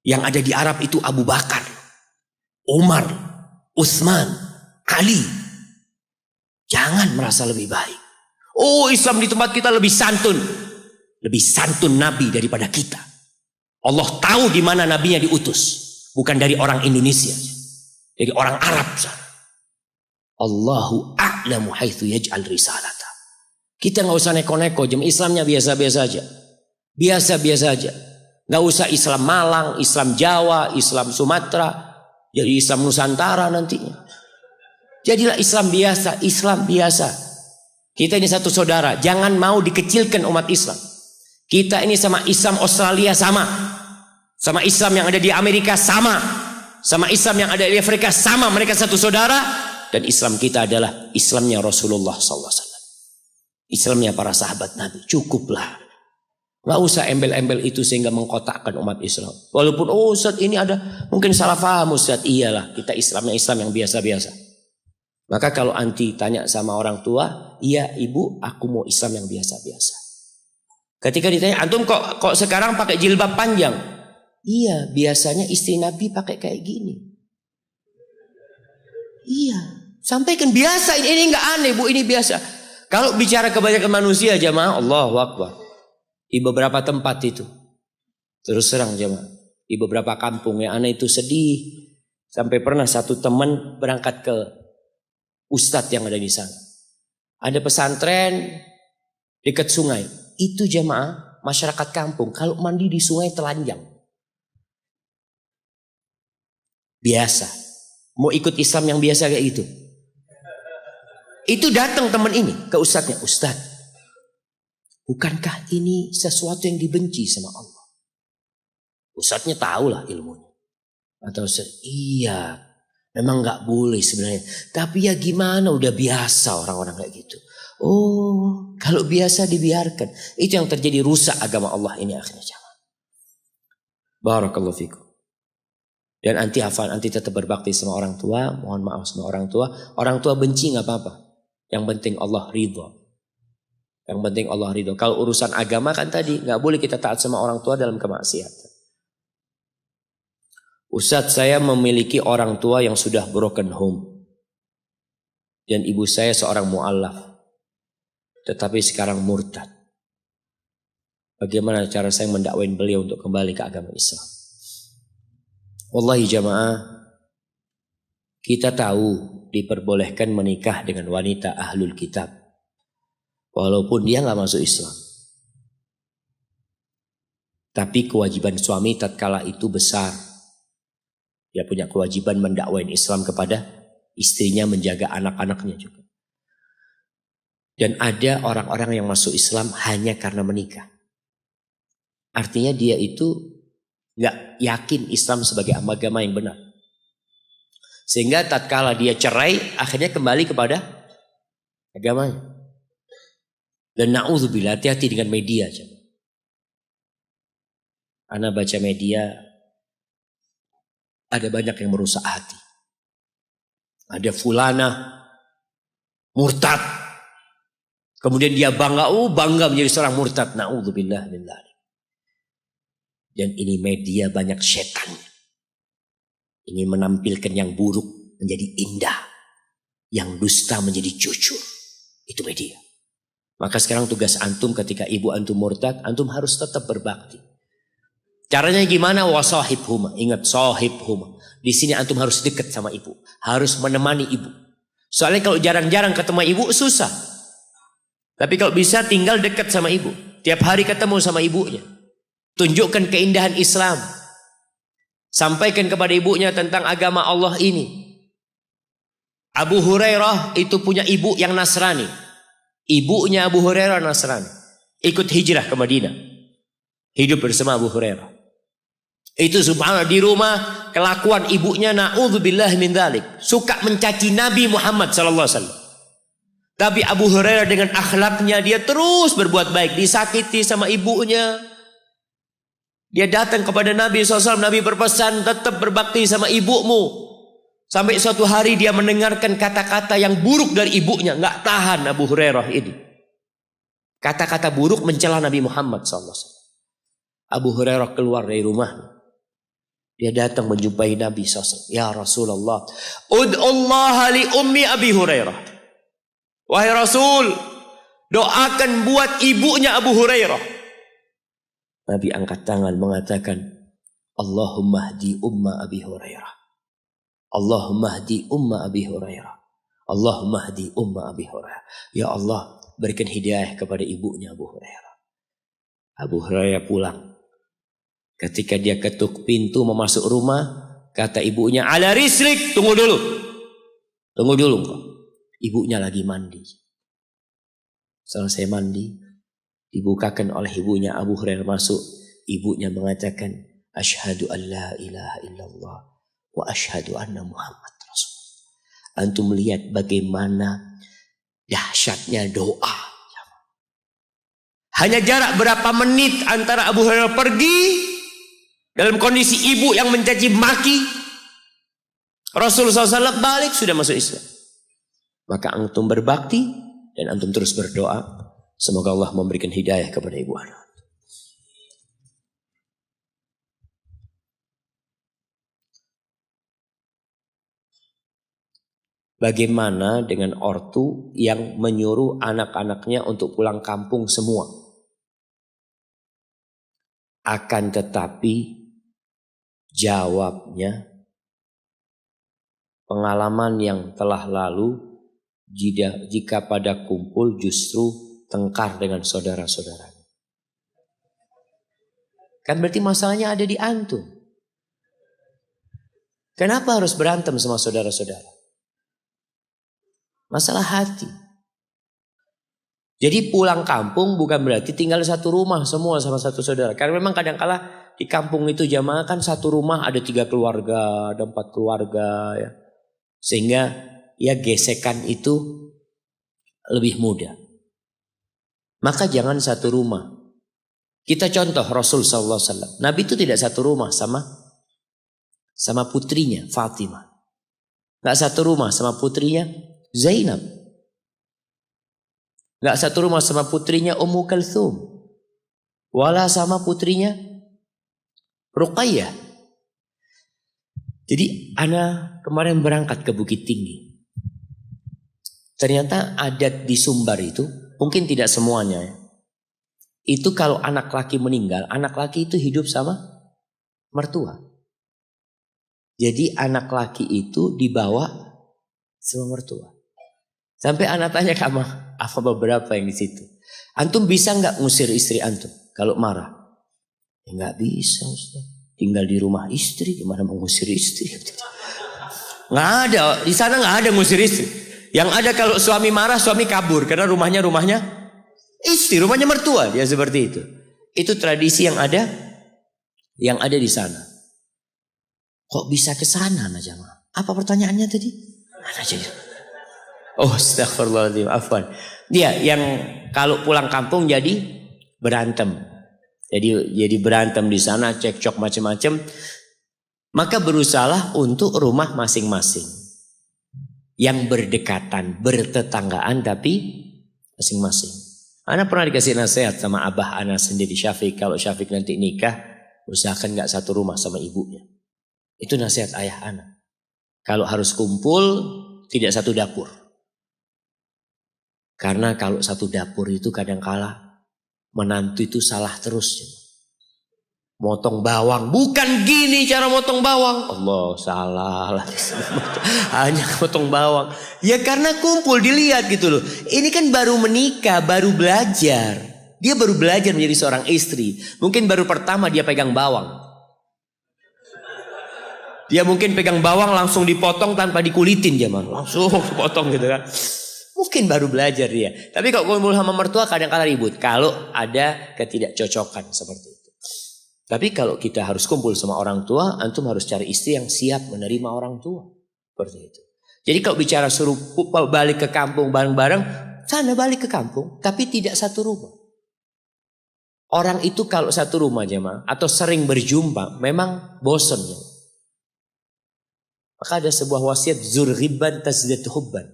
Speaker 3: Yang ada di Arab itu Abu Bakar, Umar, Utsman, Ali. Jangan merasa lebih baik. Oh Islam di tempat kita lebih santun. Lebih santun Nabi daripada kita. Allah tahu di mana nabinya diutus, bukan dari orang Indonesia, dari orang Arab. Allahu a'lamu haitsu yaj'al risalata. Kita nggak usah neko-neko, Islamnya biasa-biasa aja, biasa-biasa aja. Nggak usah Islam Malang, Islam Jawa, Islam Sumatera, jadi Islam Nusantara nantinya. Jadilah Islam biasa, Islam biasa. Kita ini satu saudara, jangan mau dikecilkan umat Islam. Kita ini sama Islam Australia sama Islam yang ada di Amerika sama Islam yang ada di Afrika sama, mereka satu saudara. Dan Islam kita adalah Islamnya Rasulullah SAW, Islamnya para sahabat Nabi. Cukuplah, nggak usah embel-embel itu sehingga mengkotakkan umat Islam. Walaupun Ustaz ini ada mungkin salah paham Ustaz, iyalah kita Islamnya Islam yang biasa-biasa. Maka kalau anti tanya sama orang tua, iya ibu aku mau Islam yang biasa-biasa. Ketika ditanya, antum kok sekarang pakai jilbab panjang? Iya, biasanya istri Nabi pakai kayak gini. Iya, sampaikan biasa, ini enggak aneh bu, ini biasa. Kalau bicara kebanyakan manusia jamaah, Allahu Akbar. Di beberapa tempat itu, terus terang jamaah, di beberapa kampung yang aneh itu sedih. Sampai pernah satu teman berangkat ke ustadz yang ada di sana. Ada pesantren dekat sungai. Itu jamaah masyarakat kampung kalau mandi di sungai telanjang. Biasa. Mau ikut Islam yang biasa kayak gitu. Itu datang teman ini ke ustadznya. Ustadz, bukankah ini sesuatu yang dibenci sama Allah? Ustadznya tahulah ilmunya. Atau iya, memang nggak boleh sebenarnya. Tapi ya gimana, udah biasa orang-orang kayak gitu. Oh, kalau biasa dibiarkan. Itu yang terjadi, rusak agama Allah ini akhirnya jamaah. Barakallahu fikum. Dan anti hafal, anti tetap berbakti sama orang tua. Mohon maaf sama orang tua. Orang tua benci nggak apa-apa. Yang penting Allah ridho. Yang penting Allah ridho. Kalau urusan agama kan tadi nggak boleh kita taat sama orang tua dalam kemaksiatan. Ustadz, saya memiliki orang tua yang sudah broken home. Dan ibu saya seorang mu'allaf. Tetapi sekarang murtad. Bagaimana cara saya mendakwain beliau untuk kembali ke agama Islam? Wallahi jamaah, kita tahu diperbolehkan menikah dengan wanita ahlul kitab. Walaupun dia nggak masuk Islam. Tapi kewajiban suami tatkala itu besar. Dia punya kewajiban mendakwain Islam kepada istrinya, menjaga anak-anaknya juga. Dan ada orang-orang yang masuk Islam hanya karena menikah. Artinya dia itu nggak yakin Islam sebagai agama yang benar. Sehingga tatkala dia cerai, akhirnya kembali kepada agamanya. Dan na'udzubillah, hati-hati dengan media. Ana baca media, ada banyak yang merusak hati. Ada fulana murtad. Kemudian dia bangga menjadi seorang murtad. Na'udzubillah min dzalik. Dan ini media banyak setan. Ingin menampilkan yang buruk menjadi indah. Yang dusta menjadi jujur. Itu media. Maka sekarang tugas antum ketika ibu antum murtad, antum harus tetap berbakti. Caranya gimana? Wasahibhuma. Ingat, sahibhuma. Di sini antum harus dekat sama ibu. Harus menemani ibu. Soalnya kalau jarang-jarang ketemu ibu, susah. Tapi kalau bisa tinggal dekat sama ibu. Tiap hari ketemu sama ibunya. Tunjukkan keindahan Islam. Sampaikan kepada ibunya tentang agama Allah ini. Abu Hurairah itu punya ibu yang Nasrani. Ibunya Abu Hurairah Nasrani. Ikut hijrah ke Madinah. Hidup bersama Abu Hurairah. Itu subhanallah, di rumah kelakuan ibunya na'udzubillah min dzalik. Suka mencaci Nabi Muhammad SAW. Tapi Abu Hurairah dengan akhlaknya dia terus berbuat baik. Disakiti sama ibunya. Dia datang kepada Nabi SAW. Nabi berpesan tetap berbakti sama ibumu. Sampai suatu hari dia mendengarkan kata-kata yang buruk dari ibunya. Nggak tahan Abu Hurairah ini. Kata-kata buruk mencela Nabi Muhammad SAW. Abu Hurairah keluar dari rumah. Dia datang menjumpai Nabi SAW. Ya Rasulullah. Ud'ullaha li ummi Abi Hurairah. Wahai Rasul. Doakan buat ibunya Abu Hurairah. Nabi angkat tangan mengatakan. Allahumma hdi umma Abi Hurairah. Allahumma hdi umma Abi Hurairah. Allahumma hdi umma Abi Hurairah. Ya Allah, berikan hidayah kepada ibunya Abu Hurairah. Abu Hurairah pulang. Ketika dia ketuk pintu mau masuk rumah, kata ibunya, "Ala rislik, tunggu dulu." Tunggu dulu kok. Ibunya lagi mandi. Selesai mandi, dibukakan oleh ibunya. Abu Hurairah masuk. Ibunya mengatakan, "Asyhadu an la ilaha illallah wa asyhadu anna Muhammad Rasulullah." Antum melihat bagaimana dahsyatnya doa. Hanya jarak berapa menit antara Abu Hurairah pergi dalam kondisi ibu yang mencaci maki, Rasulullah SAW balik sudah masuk Islam. Maka antum berbakti dan antum terus berdoa. Semoga Allah memberikan hidayah kepada ibu anak. Bagaimana dengan ortu yang menyuruh anak-anaknya untuk pulang kampung semua? Akan tetapi jawabnya, pengalaman yang telah lalu, jika pada kumpul justru tengkar dengan saudara-saudaranya. Kan berarti masalahnya ada di antum. Kenapa harus berantem sama saudara-saudara? Masalah hati. Jadi pulang kampung bukan berarti tinggal satu rumah semua sama satu saudara. Karena memang kadang-kala di kampung itu jamaah kan satu rumah ada 3 keluarga, ada 4 keluarga ya. Sehingga ya gesekan itu lebih mudah. Maka jangan satu rumah. Kita contoh Rasul SAW. Nabi itu tidak satu rumah sama putrinya Fatimah. Gak satu rumah sama putrinya Zainab. Gak satu rumah sama putrinya Ummu Kalthum. Wala sama putrinya Ruqayyah. Jadi ana kemarin berangkat ke Bukit Tinggi. Ternyata adat di Sumbar itu, mungkin tidak semuanya ya. Itu kalau anak laki meninggal, anak laki itu hidup sama mertua. Jadi anak laki itu dibawa sama mertua. Sampai anak tanya kamu, apa beberapa yang di situ? Antum bisa nggak ngusir istri antum kalau marah? Ya nggak bisa, Ustaz. Tinggal di rumah istri, gimana mau ngusir istri? Nggak ada, di sana nggak ada ngusir istri. Yang ada kalau suami marah, suami kabur karena rumahnya istri, rumahnya mertua, dia seperti itu. Itu tradisi yang ada di sana. Kok bisa ke sana, jamaah? Apa pertanyaannya tadi? Mana jadi? Oh, astagfirullahaladzim, afwan. Dia yang kalau pulang kampung jadi berantem. Jadi berantem di sana, cekcok macam-macam. Maka berusahalah untuk rumah masing-masing. Yang berdekatan, bertetanggaan tapi masing-masing. Ana pernah dikasih nasihat sama abah ana sendiri, Syafiq. Kalau Syafiq nanti nikah, usahakan gak satu rumah sama ibunya. Itu nasihat ayah ana. Kalau harus kumpul, tidak satu dapur. Karena kalau satu dapur itu kadangkala menantu itu salah terus. Motong bawang, bukan gini cara motong bawang. Allah, salah lah. Hanya motong bawang. Ya karena kumpul, dilihat gitu loh. Ini kan baru menikah, baru belajar. Dia baru belajar menjadi seorang istri. Mungkin baru pertama dia pegang bawang. Dia mungkin pegang bawang langsung dipotong tanpa dikulitin zaman. Langsung dipotong gitu kan. Mungkin baru belajar dia. Tapi kalau kumpul sama mertua kadang-kadang ribut. Kalau ada ketidakcocokan seperti itu. Tapi kalau kita harus kumpul sama orang tua, antum harus cari istri yang siap menerima orang tua. Seperti itu. Jadi kalau bicara suruh balik ke kampung bareng-bareng, sana balik ke kampung. Tapi tidak satu rumah. Orang itu kalau satu rumah jemaah atau sering berjumpa, memang bosan. Maka ada sebuah wasiat, zur ghibban tazdad hubban.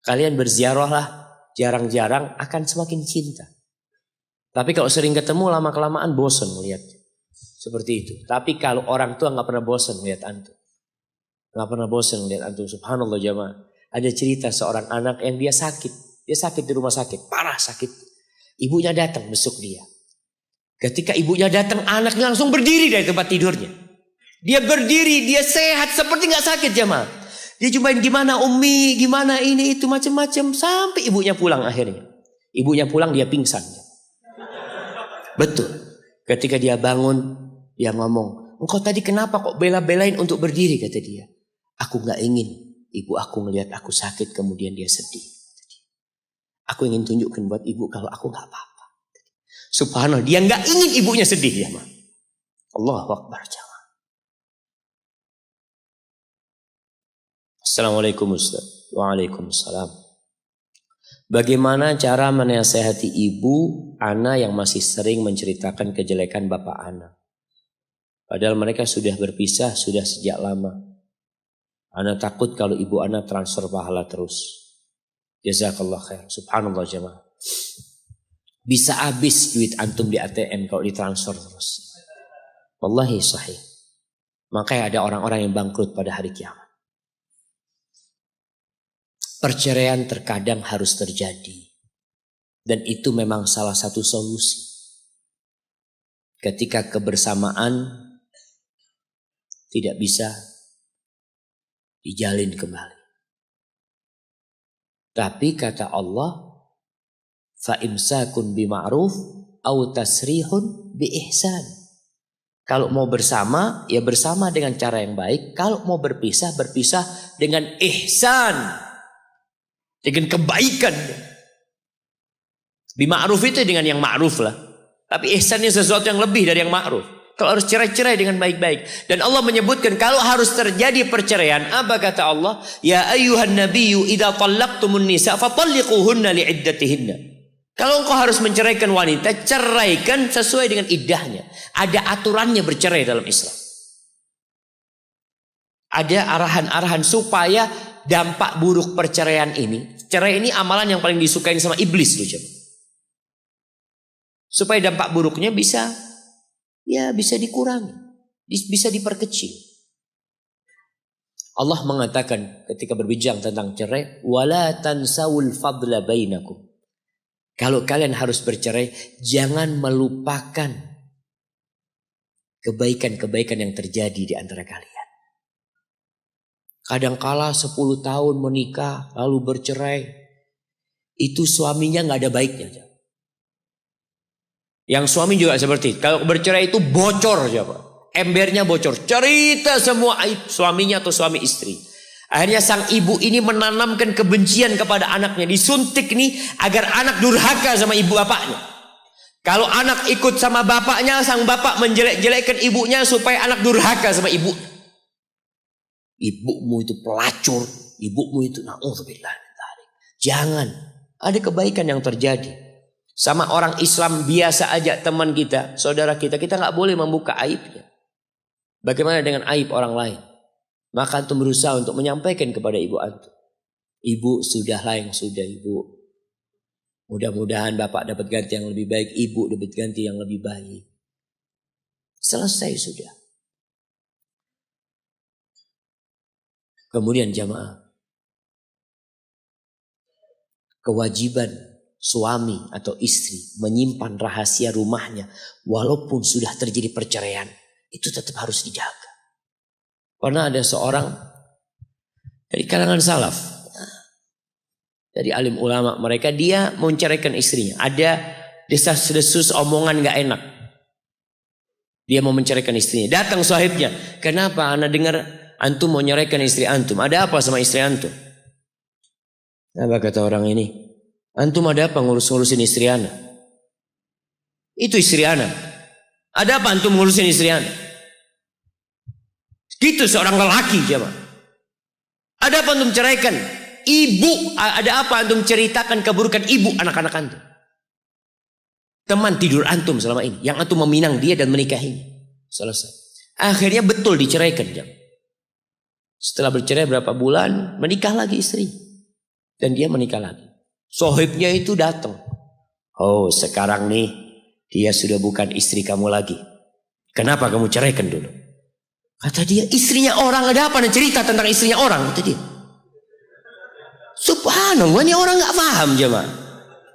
Speaker 3: Kalian berziarahlah jarang-jarang akan semakin cinta. Tapi kalau sering ketemu lama-kelamaan bosan melihat. Seperti itu. Tapi kalau orang tua nggak pernah bosan melihat antum. Nggak pernah bosan melihat antum. Subhanallah jamaah. Ada cerita seorang anak yang dia sakit. Dia sakit di rumah sakit. Parah sakit. Ibunya datang besuk dia. Ketika ibunya datang, anaknya langsung berdiri dari tempat tidurnya. Dia berdiri, dia sehat seperti nggak sakit jamaah. Dia cobain gimana Umi, gimana ini itu macam-macam sampai ibunya pulang akhirnya. Ibunya pulang dia pingsan. Betul. Ketika dia bangun, dia ngomong, engkau tadi kenapa kok bela-belain untuk berdiri, kata dia. Aku nggak ingin ibu aku ngelihat aku sakit kemudian dia sedih. Aku ingin tunjukkan buat ibu kalau aku nggak apa-apa. Subhanallah, dia nggak ingin ibunya sedih ya, Ma. Allahu Akbar. Assalamualaikum Ustaz. Waalaikumsalam. Bagaimana cara menasehati ibu ana yang masih sering menceritakan kejelekan bapak ana? Padahal mereka sudah berpisah sudah sejak lama. Ana takut kalau ibu ana transfer pahala terus. Jazakallah khair. Subhanallah jemaah. Bisa habis duit antum di ATM kalau ditransfer terus. Wallahi sahih. Makanya ada orang-orang yang bangkrut pada hari kiamat. Perceraian terkadang harus terjadi. Dan itu memang salah satu solusi. Ketika kebersamaan tidak bisa dijalin kembali. Tapi kata Allah, فَإِمْسَاكٌ بِمَعْرُوفٍ أَوْ تَسْرِيحٌ بِإِحْسَانٍ. Kalau mau bersama, ya bersama dengan cara yang baik. Kalau mau berpisah, berpisah dengan ihsan. Dengan kebaikan. Bima'ruf itu dengan yang ma'ruf lah. Tapi ihsannya sesuatu yang lebih dari yang ma'ruf. Kalau harus cerai-cerai dengan baik-baik. Dan Allah menyebutkan kalau harus terjadi perceraian. Apa kata Allah? Ya ayyuhan nabiyyu idza tallaqtumun nisa fatalliquhunna li'iddatihinna. Kalau engkau harus menceraikan wanita, ceraikan sesuai dengan iddahnya. Ada aturannya bercerai dalam Islam. Ada arahan-arahan supaya dampak buruk perceraian ini. Cerai ini amalan yang paling disukain sama iblis tuh, coba. Supaya dampak buruknya bisa dikurangi, bisa diperkecil. Allah mengatakan ketika berbincang tentang cerai, wala tansawul fadla bainakum. Kalau kalian harus bercerai, jangan melupakan kebaikan-kebaikan yang terjadi di antara kalian. Kadangkala 10 tahun menikah lalu bercerai, itu suaminya gak ada baiknya. Yang suami juga seperti kalau bercerai itu bocor, embernya bocor, cerita semua aib suaminya atau suami istri. Akhirnya sang ibu ini menanamkan kebencian kepada anaknya, disuntik nih agar anak durhaka sama ibu bapaknya. Kalau anak ikut sama bapaknya, sang bapak menjelek-jelekkan ibunya supaya anak durhaka sama ibu. Ibumu itu pelacur, ibumu itu na'udzubillah. Jangan, ada kebaikan yang terjadi. Sama orang Islam biasa aja, teman kita, saudara kita nggak boleh membuka aibnya. Bagaimana dengan aib orang lain? Maka antum berusaha untuk menyampaikan kepada ibu antum. Ibu, sudahlah yang sudah ibu. Mudah-mudahan bapak dapat ganti yang lebih baik, ibu dapat ganti yang lebih baik. Selesai sudah. Kemudian jamaah, kewajiban suami atau istri menyimpan rahasia rumahnya walaupun sudah terjadi perceraian, itu tetap harus dijaga. Pernah ada seorang dari kalangan salaf, dari alim ulama mereka, dia menceraikan istrinya. Ada desas-desus omongan gak enak, dia mau menceraikan istrinya. Datang sahibnya, kenapa anak dengar antum mau nyeraikan istri antum? Ada apa sama istri antum? Apa kata orang ini? Antum ada apa ngurus-ngurusin istri anak? Itu istri anak. Ada apa antum ngurusin istri anak? Gitu seorang lelaki, jemaah. Ada apa antum ceraikan ibu? Ada apa antum ceritakan keburukan ibu anak-anak antum? Teman tidur antum selama ini, yang antum meminang dia dan menikahinya. Selesai. Akhirnya betul diceraikan, jemaah. Setelah bercerai berapa bulan, menikah lagi istri. Dan dia menikah lagi. Sohibnya itu datang. Oh, sekarang nih dia sudah bukan istri kamu lagi. Kenapa kamu ceraikan dulu? Kata dia, istrinya orang, ada apa nih cerita tentang istrinya orang? Kata dia. Subhanallah, ini orang gak paham jemaah.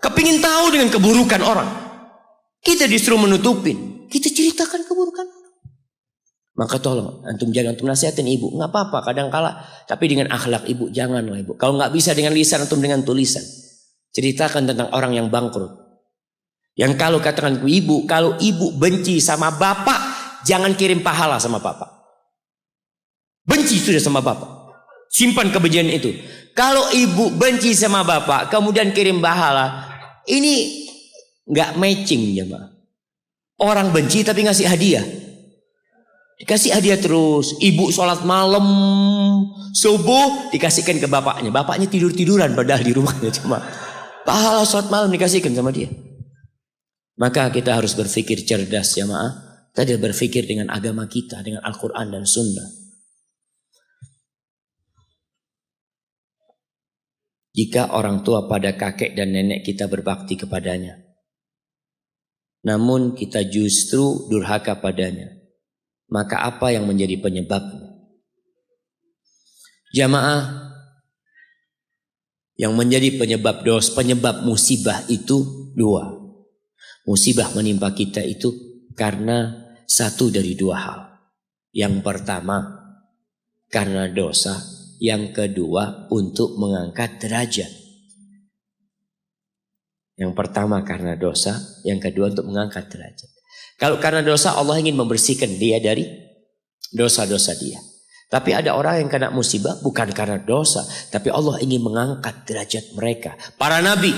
Speaker 3: Kepingin tahu dengan keburukan orang. Kita disuruh menutupin. Kita ceritakan keburukan orang. Maka tolong, antum jangan, antum nasihatin ibu. Gak apa-apa kadangkala. Tapi dengan akhlak ibu, janganlah ibu. Kalau gak bisa dengan lisan, antum dengan tulisan. Ceritakan tentang orang yang bangkrut. Yang kalau katakan ibu, kalau ibu benci sama bapak, jangan kirim pahala sama bapak. Benci sudah sama bapak. Simpan kebencian itu. Kalau ibu benci sama bapak, kemudian kirim pahala, ini nggak matching ya, Pak. Orang benci tapi ngasih hadiah. Dikasih hadiah terus. Ibu sholat malam, subuh dikasihkan ke bapaknya. Bapaknya tidur-tiduran padahal di rumahnya cuma. Pahala sholat malam dikasihkan sama dia. Maka kita harus berpikir cerdas ya maaf. Tadi berpikir dengan agama kita, dengan Al-Quran dan Sunnah. Jika orang tua pada kakek dan nenek kita berbakti kepadanya, namun kita justru durhaka padanya, maka apa yang menjadi penyebabnya? Jamaah, yang menjadi penyebab dosa, penyebab musibah itu dua. Musibah menimpa kita itu karena satu dari dua hal. Yang pertama, karena dosa. Yang kedua, untuk mengangkat derajat. Yang pertama karena dosa, yang kedua untuk mengangkat derajat. Kalau karena dosa, Allah ingin membersihkan dia dari dosa-dosa dia. Tapi ada orang yang kena musibah bukan karena dosa, tapi Allah ingin mengangkat derajat mereka. Para nabi,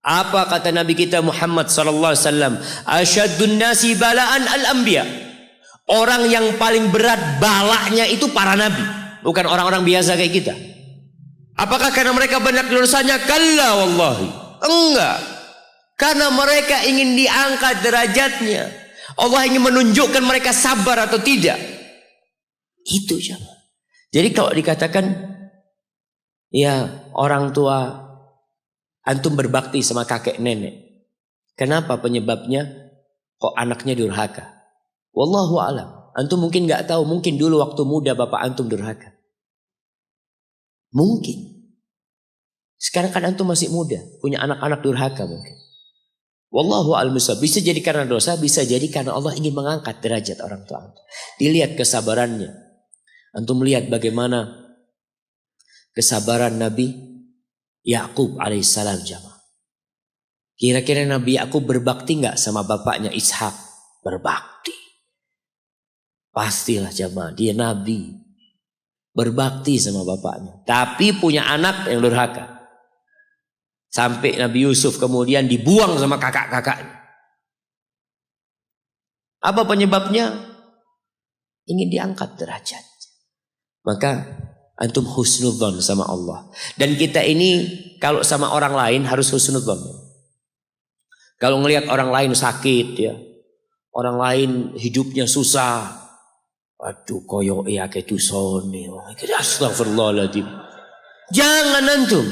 Speaker 3: apa kata Nabi kita Muhammad sallallahu alaihi wasallam? Asyaddun nasi bala'an al-anbiya. Orang yang paling berat balaknya itu para nabi. Bukan orang-orang biasa kayak kita. Apakah karena mereka banyak dosanya? Kalla wallahi. Enggak. Karena mereka ingin diangkat derajatnya. Allah ingin menunjukkan mereka sabar atau tidak. Itu saja. Jadi kalau dikatakan, ya orang tua antum berbakti sama kakek nenek. Kenapa penyebabnya? Kok anaknya durhaka? Wallahu a'lam. Antum mungkin nggak tahu, mungkin dulu waktu muda bapak antum durhaka. Mungkin. Sekarang kan antum masih muda, punya anak-anak durhaka mungkin. Wallahu a'lam. Bisa jadi karena dosa, bisa jadi karena Allah ingin mengangkat derajat orang tua antum. Dilihat kesabarannya. Antum melihat bagaimana kesabaran Nabi Yakub alaihissalam jamaah. Kira-kira Nabi Yakub berbakti nggak sama bapaknya Ishak? Berbakti. Pastilah jamaah, dia Nabi. Berbakti sama bapaknya. Tapi punya anak yang durhaka. Sampai Nabi Yusuf kemudian dibuang sama kakak-kakaknya. Apa penyebabnya? Ingin diangkat derajat. Maka antum husnudzon sama Allah. Dan kita ini kalau sama orang lain harus husnudzon. Kalau ngelihat orang lain sakit ya, orang lain hidupnya susah, aduh koyo ya ketuson nih, astagfirullahaladzim. Jangan antum.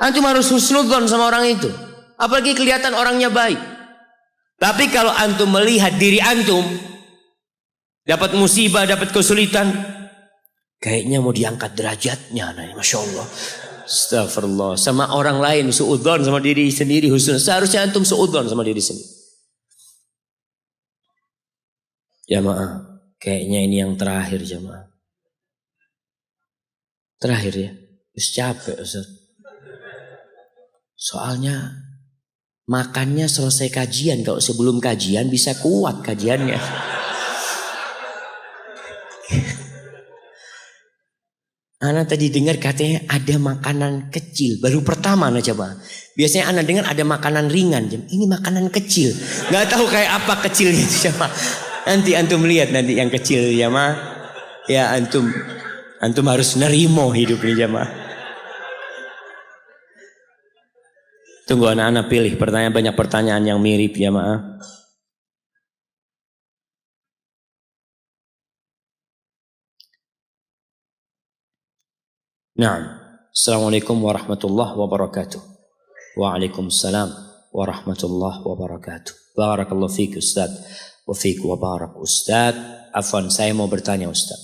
Speaker 3: Antum harus husnudzon sama orang itu. Apalagi kelihatan orangnya baik. Tapi kalau antum melihat diri antum dapat musibah, dapat kesulitan, kayaknya mau diangkat derajatnya, nah, masya Allah. Astagfirullah. Sama orang lain suudzon, sama diri sendiri husnul. Seharusnya antum suudzon sama diri sendiri. Jamaah, kayaknya ini yang terakhir jamaah. Terakhir ya. Terus capek Ustaz. Soalnya makannya selesai kajian. Kalau sebelum kajian bisa kuat kajiannya. Ana tadi dengar katanya ada makanan kecil. Baru pertama Ana coba. Biasanya Ana dengar ada makanan ringan. Ini makanan kecil. Gak tahu kayak apa kecilnya itu coba. Nanti antum lihat nanti yang kecil jamaah. Ya antum harus nerimo hidup ini jamaah. Tunggu anak-anak pilih pertanyaan, banyak pertanyaan yang mirip jamaah. Naam. Assalamualaikum warahmatullahi wabarakatuh. Waalaikumsalam warahmatullahi wabarakatuh. Barakallahu fiik Ustaz. Wa fiik wa barak Ustaz. Afwan, saya mau bertanya Ustaz.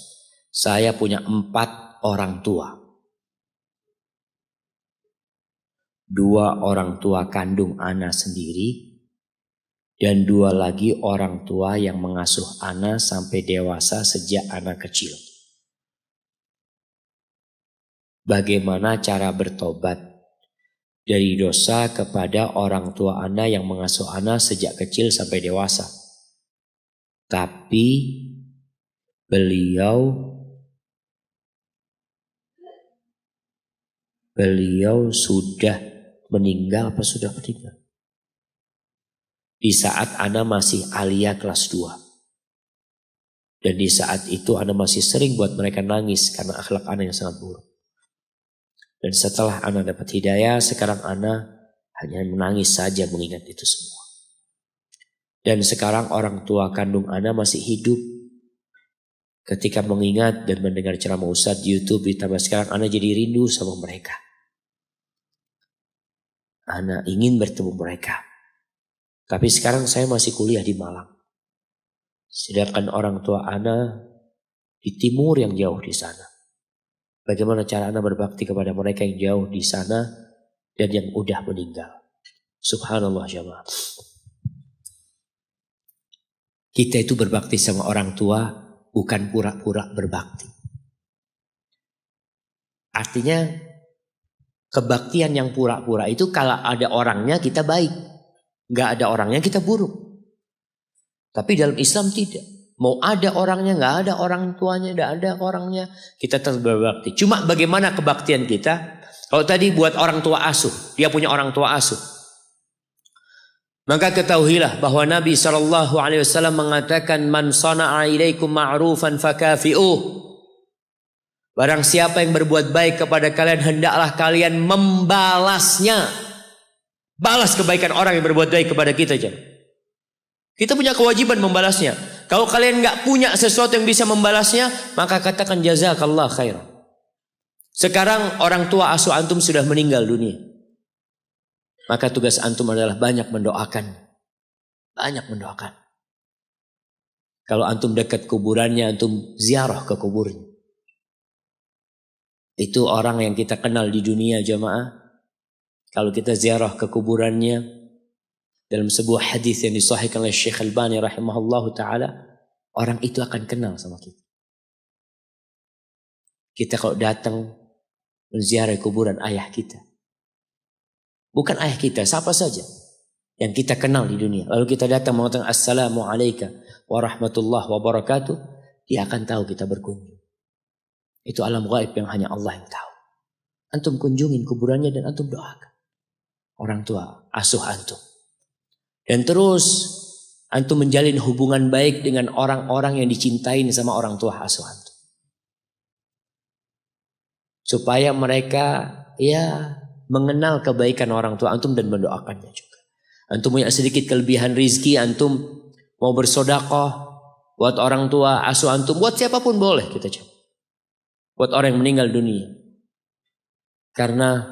Speaker 3: Saya punya 4 orang tua. 2 orang tua kandung ana sendiri. Dan 2 lagi orang tua yang mengasuh ana sampai dewasa sejak ana kecil. Bagaimana cara bertobat dari dosa kepada orang tua ana yang mengasuh ana sejak kecil sampai dewasa? Tapi beliau sudah meninggal apa sudah meninggal? Di saat ana masih alia kelas 2. Dan di saat itu ana masih sering buat mereka nangis karena akhlak ana yang sangat buruk. Dan setelah ana dapat hidayah, sekarang ana hanya menangis saja mengingat itu semua. Dan sekarang orang tua kandung ana masih hidup. Ketika mengingat dan mendengar ceramah Ustadz di YouTube, ditambah sekarang ana jadi rindu sama mereka. Ana ingin bertemu mereka. Tapi sekarang saya masih kuliah di Malang. Sedangkan orang tua ana di timur yang jauh di sana. Bagaimana cara ana berbakti kepada mereka yang jauh di sana dan yang udah meninggal? Subhanallah jamaah. Kita itu berbakti sama orang tua bukan pura-pura berbakti. Artinya kebaktian yang pura-pura itu kalau ada orangnya kita baik. Gak ada orangnya kita buruk. Tapi dalam Islam tidak. Mau ada orangnya, gak ada orang tuanya, gak ada orangnya. Kita tetap berbakti. Cuma bagaimana kebaktian kita? Kalau tadi buat orang tua asuh. Dia punya orang tua asuh. Maka ketahuilah bahwa Nabi SAW mengatakan man sana'a ilaikum ma'rufan fakafi'uh. Barang siapa yang berbuat baik kepada kalian, hendaklah kalian membalasnya. Balas kebaikan orang yang berbuat baik kepada kita. Kita punya kewajiban membalasnya. Kalau kalian nggak punya sesuatu yang bisa membalasnya, maka katakan jazakallah khairan. Sekarang orang tua asuh antum sudah meninggal dunia. Maka tugas antum adalah banyak mendoakan. Banyak mendoakan. Kalau antum dekat kuburannya, antum ziarah ke kuburnya. Itu orang yang kita kenal di dunia jamaah. Kalau kita ziarah ke kuburannya, Dalam sebuah hadis yang disahihkan oleh Syekh Albani rahimahullahu taala, orang itu akan kenal sama kita. Kita kalau datang menziarahi kuburan ayah kita, bukan ayah kita, siapa saja yang kita kenal di dunia, lalu kita datang mengatakan assalamualaikum warahmatullahi wabarakatuh, dia akan tahu kita berkunjung. Itu alam gaib yang hanya Allah yang tahu. Antum kunjungin kuburannya dan antum doakan orang tua asuh antum. Dan terus antum menjalin hubungan baik dengan orang-orang yang dicintain sama orang tua asuh antum. Supaya mereka mengenal kebaikan orang tua antum dan mendoakannya juga. Antum punya sedikit kelebihan rizki, antum mau bersedekah buat orang tua asuh antum, buat siapapun boleh kita coba. Buat orang yang meninggal dunia. Karena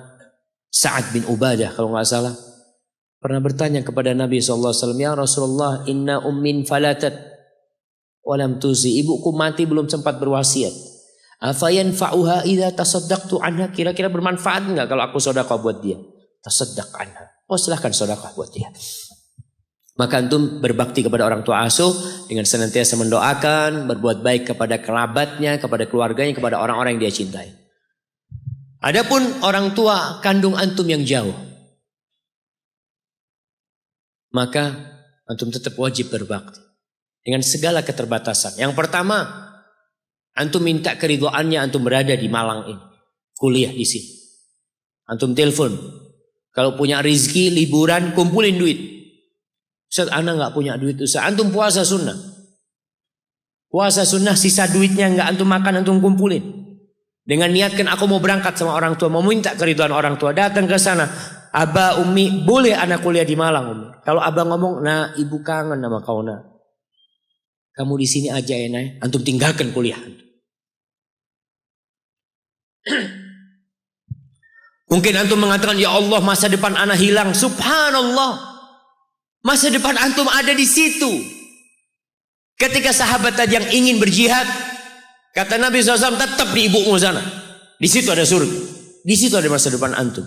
Speaker 3: Sa'ad bin Ubadah kalau nggak salah pernah bertanya kepada Nabi SAW, ya Rasulullah, inna ummin falatat walam tuzi, ibuku mati belum sempat berwasiat. Afayanfa'uha idza tasaddaqtu anha, kira-kira bermanfaat enggak kalau aku sedekah buat dia? Tasaddaq anha. Oh, silahkan sedekah buat dia. Maka antum berbakti kepada orang tua asuh dengan senantiasa mendoakan, berbuat baik kepada kerabatnya, kepada keluarganya, kepada orang-orang yang dia cintai. Adapun orang tua kandung antum yang jauh, maka antum tetap wajib berbakti dengan segala keterbatasan. Yang pertama, antum minta keridhaannya, antum berada di Malang ini, kuliah di sini. Antum telepon, kalau punya rizki liburan kumpulin duit. Ustaz, ana nggak punya duit Ustaz. Antum puasa sunnah. Puasa sunnah, sisa duitnya nggak antum makan, antum kumpulin. Dengan niatkan aku mau berangkat sama orang tua, mau minta keridhaan orang tua, datang ke sana. Aba, Umi, boleh anak kuliah di Malang, Umi. Kalau abang ngomong, nah ibu kangen sama kau nak. Kamu di sini aja ya, Nay. Antum tinggalkan kuliah. Mungkin antum mengatakan, ya Allah masa depan anak hilang. Subhanallah. Masa depan antum ada di situ. Ketika sahabat tadi yang ingin berjihad, kata Nabi SAW, tetap di ibumu sana. Di situ ada surga. Di situ ada masa depan antum.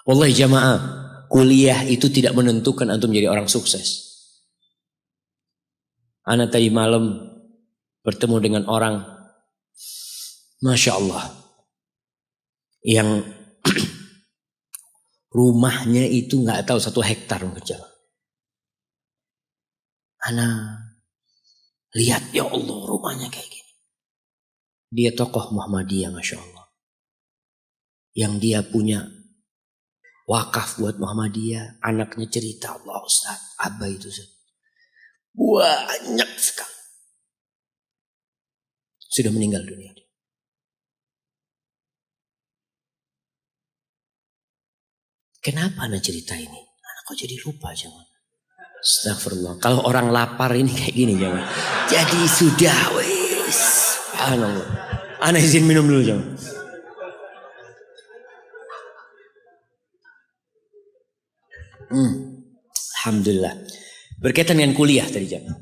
Speaker 3: Wallahi jamaah, kuliah itu tidak menentukan antum jadi orang sukses. Ana tadi malam bertemu dengan orang, Masya Allah, yang rumahnya itu nggak tahu 1 hektar mungkin. Ana lihat, ya Allah rumahnya kayak gini. Dia tokoh Muhammadiyah, Masya Allah. Yang dia punya wakaf buat Muhammadiyah. Anaknya cerita, Allah Ustaz, Abah itu Ustaz, banyak sekali. Sudah meninggal dunia. Kenapa anak cerita ini? Anak kok jadi lupa jangan. Astagfirullah. Kalau orang lapar ini kayak gini jangan. Jadi sudah wis. Subhanallah. Anak izin minum dulu jangan. Alhamdulillah. Berkaitan dengan kuliah tadi jangan.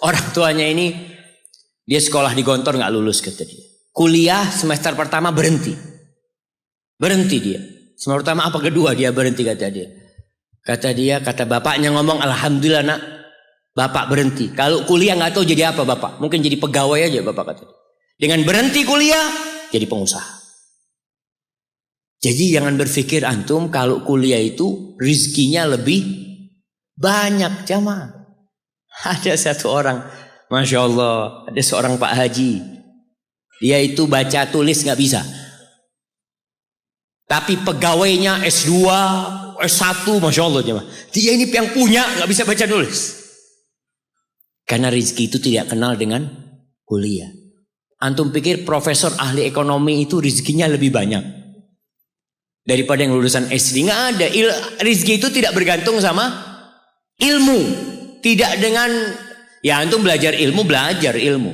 Speaker 3: Orang tuanya ini dia sekolah di Gontor nggak lulus kata dia. Kuliah semester pertama berhenti. Berhenti dia. Semester pertama apa kedua dia berhenti kata dia. Kata bapaknya ngomong, alhamdulillah nak, bapak berhenti. Kalau kuliah nggak tahu jadi apa bapak. Mungkin jadi pegawai aja bapak kata dia. Dengan berhenti kuliah jadi pengusaha. Jadi jangan berpikir antum kalau kuliah itu rizkinya lebih banyak jamaah. Ada satu orang, Masya Allah, ada seorang Pak Haji. Dia itu baca tulis nggak bisa. Tapi pegawainya S2, S1, Masya Allah jemaah. Dia ini yang punya nggak bisa baca tulis. Karena rezeki itu tidak kenal dengan kuliah. Antum pikir profesor ahli ekonomi itu rezekinya lebih banyak daripada yang lulusan SD? Nggak ada. Rezeki itu tidak bergantung sama ilmu. Tidak dengan, ya antum belajar ilmu.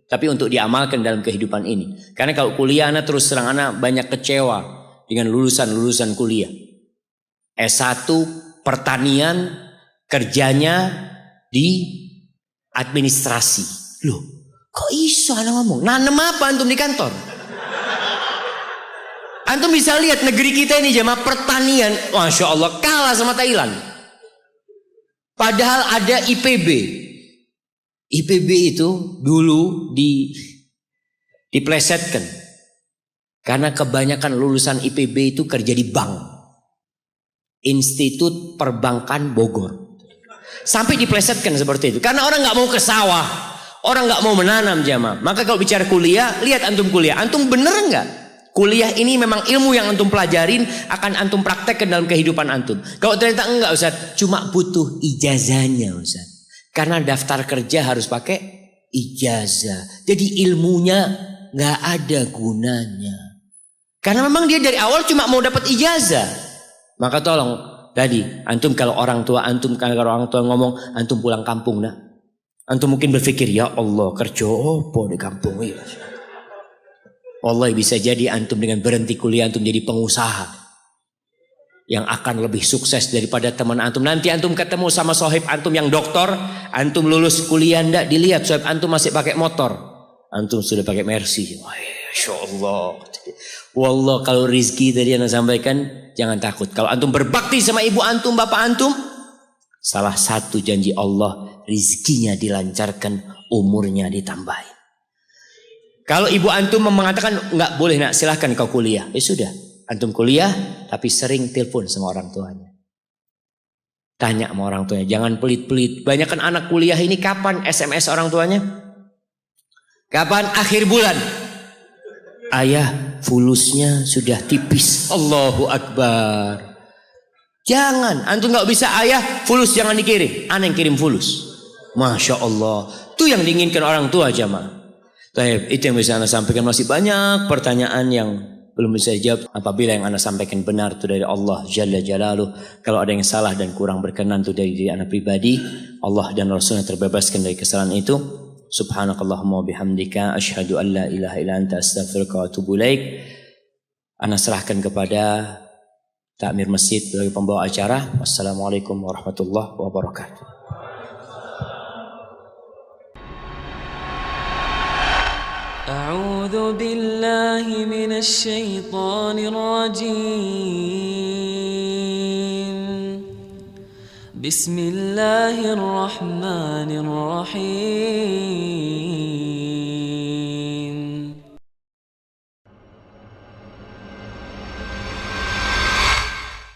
Speaker 3: Tapi untuk diamalkan dalam kehidupan ini. Karena kalau kuliah anak terus terang anak banyak kecewa dengan lulusan kuliah. S1 pertanian, kerjanya di administrasi. Loh, kok iso anak ngomong? Nanem apa antum di kantor? Antum bisa lihat negeri kita ini jamaah pertanian, Masya Allah kalah sama Thailand. Padahal ada IPB. IPB itu dulu diplesetkan. Karena kebanyakan lulusan IPB itu kerja di bank. Institut Perbankan Bogor. Sampai diplesetkan seperti itu. Karena orang nggak mau ke sawah. Orang nggak mau menanam jamaah. Maka kalau bicara kuliah, lihat antum kuliah. Antum bener nggak? Kuliah ini memang ilmu yang antum pelajarin akan antum praktekkan dalam kehidupan antum. Kalau ternyata enggak Ustaz, cuma butuh ijazahnya Ustaz. Karena daftar kerja harus pakai ijazah. Jadi ilmunya nggak ada gunanya. Karena memang dia dari awal cuma mau dapat ijazah. Maka tolong tadi antum kalau orang tua ngomong antum pulang kampung nak. Antum mungkin berpikir ya Allah kerja apa di kampung ya. Wallahi bisa jadi antum dengan berhenti kuliah antum jadi pengusaha yang akan lebih sukses daripada teman antum. Nanti antum ketemu sama sohib antum yang doktor, antum lulus kuliah ndak dilihat sohib antum masih pakai motor, antum sudah pakai Mercy. Masya Allah. Wallah kalau rizki tadi yang sampaikan jangan takut. Kalau antum berbakti sama ibu antum, bapak antum, salah satu janji Allah rizkinya dilancarkan, umurnya ditambahin. Kalau ibu antum mengatakan nggak boleh nak silahkan kau kuliah, ya sudah antum kuliah tapi sering telepon sama orang tuanya. Tanya sama orang tuanya, jangan pelit-pelit. Banyak kan anak kuliah ini kapan SMS orang tuanya? Kapan akhir bulan? Ayah fulusnya sudah tipis. Allahu Akbar. Jangan, antum nggak bisa ayah fulus jangan dikirim. Ana yang kirim fulus. Masya Allah. Itu yang diinginkan orang tua jamaah. Baik, itu yang bisa Anda sampaikan. Masih banyak pertanyaan yang belum bisa dijawab. Apabila yang Anda sampaikan benar itu dari Allah Jalla Jalaluh. Kalau ada yang salah dan kurang berkenan itu dari diri Anda pribadi, Allah dan Rasulnya terbebaskan dari kesalahan itu. Subhanakallahumma bihamdika asyhadu an la ilaha illa anta astaghfiruka wa atubu ilaik. Anda serahkan kepada takmir masjid sebagai pembawa acara. Wassalamualaikum warahmatullahi wabarakatuh.
Speaker 2: أعوذ بالله من الشيطان الرجيم بسم الله الرحمن الرحيم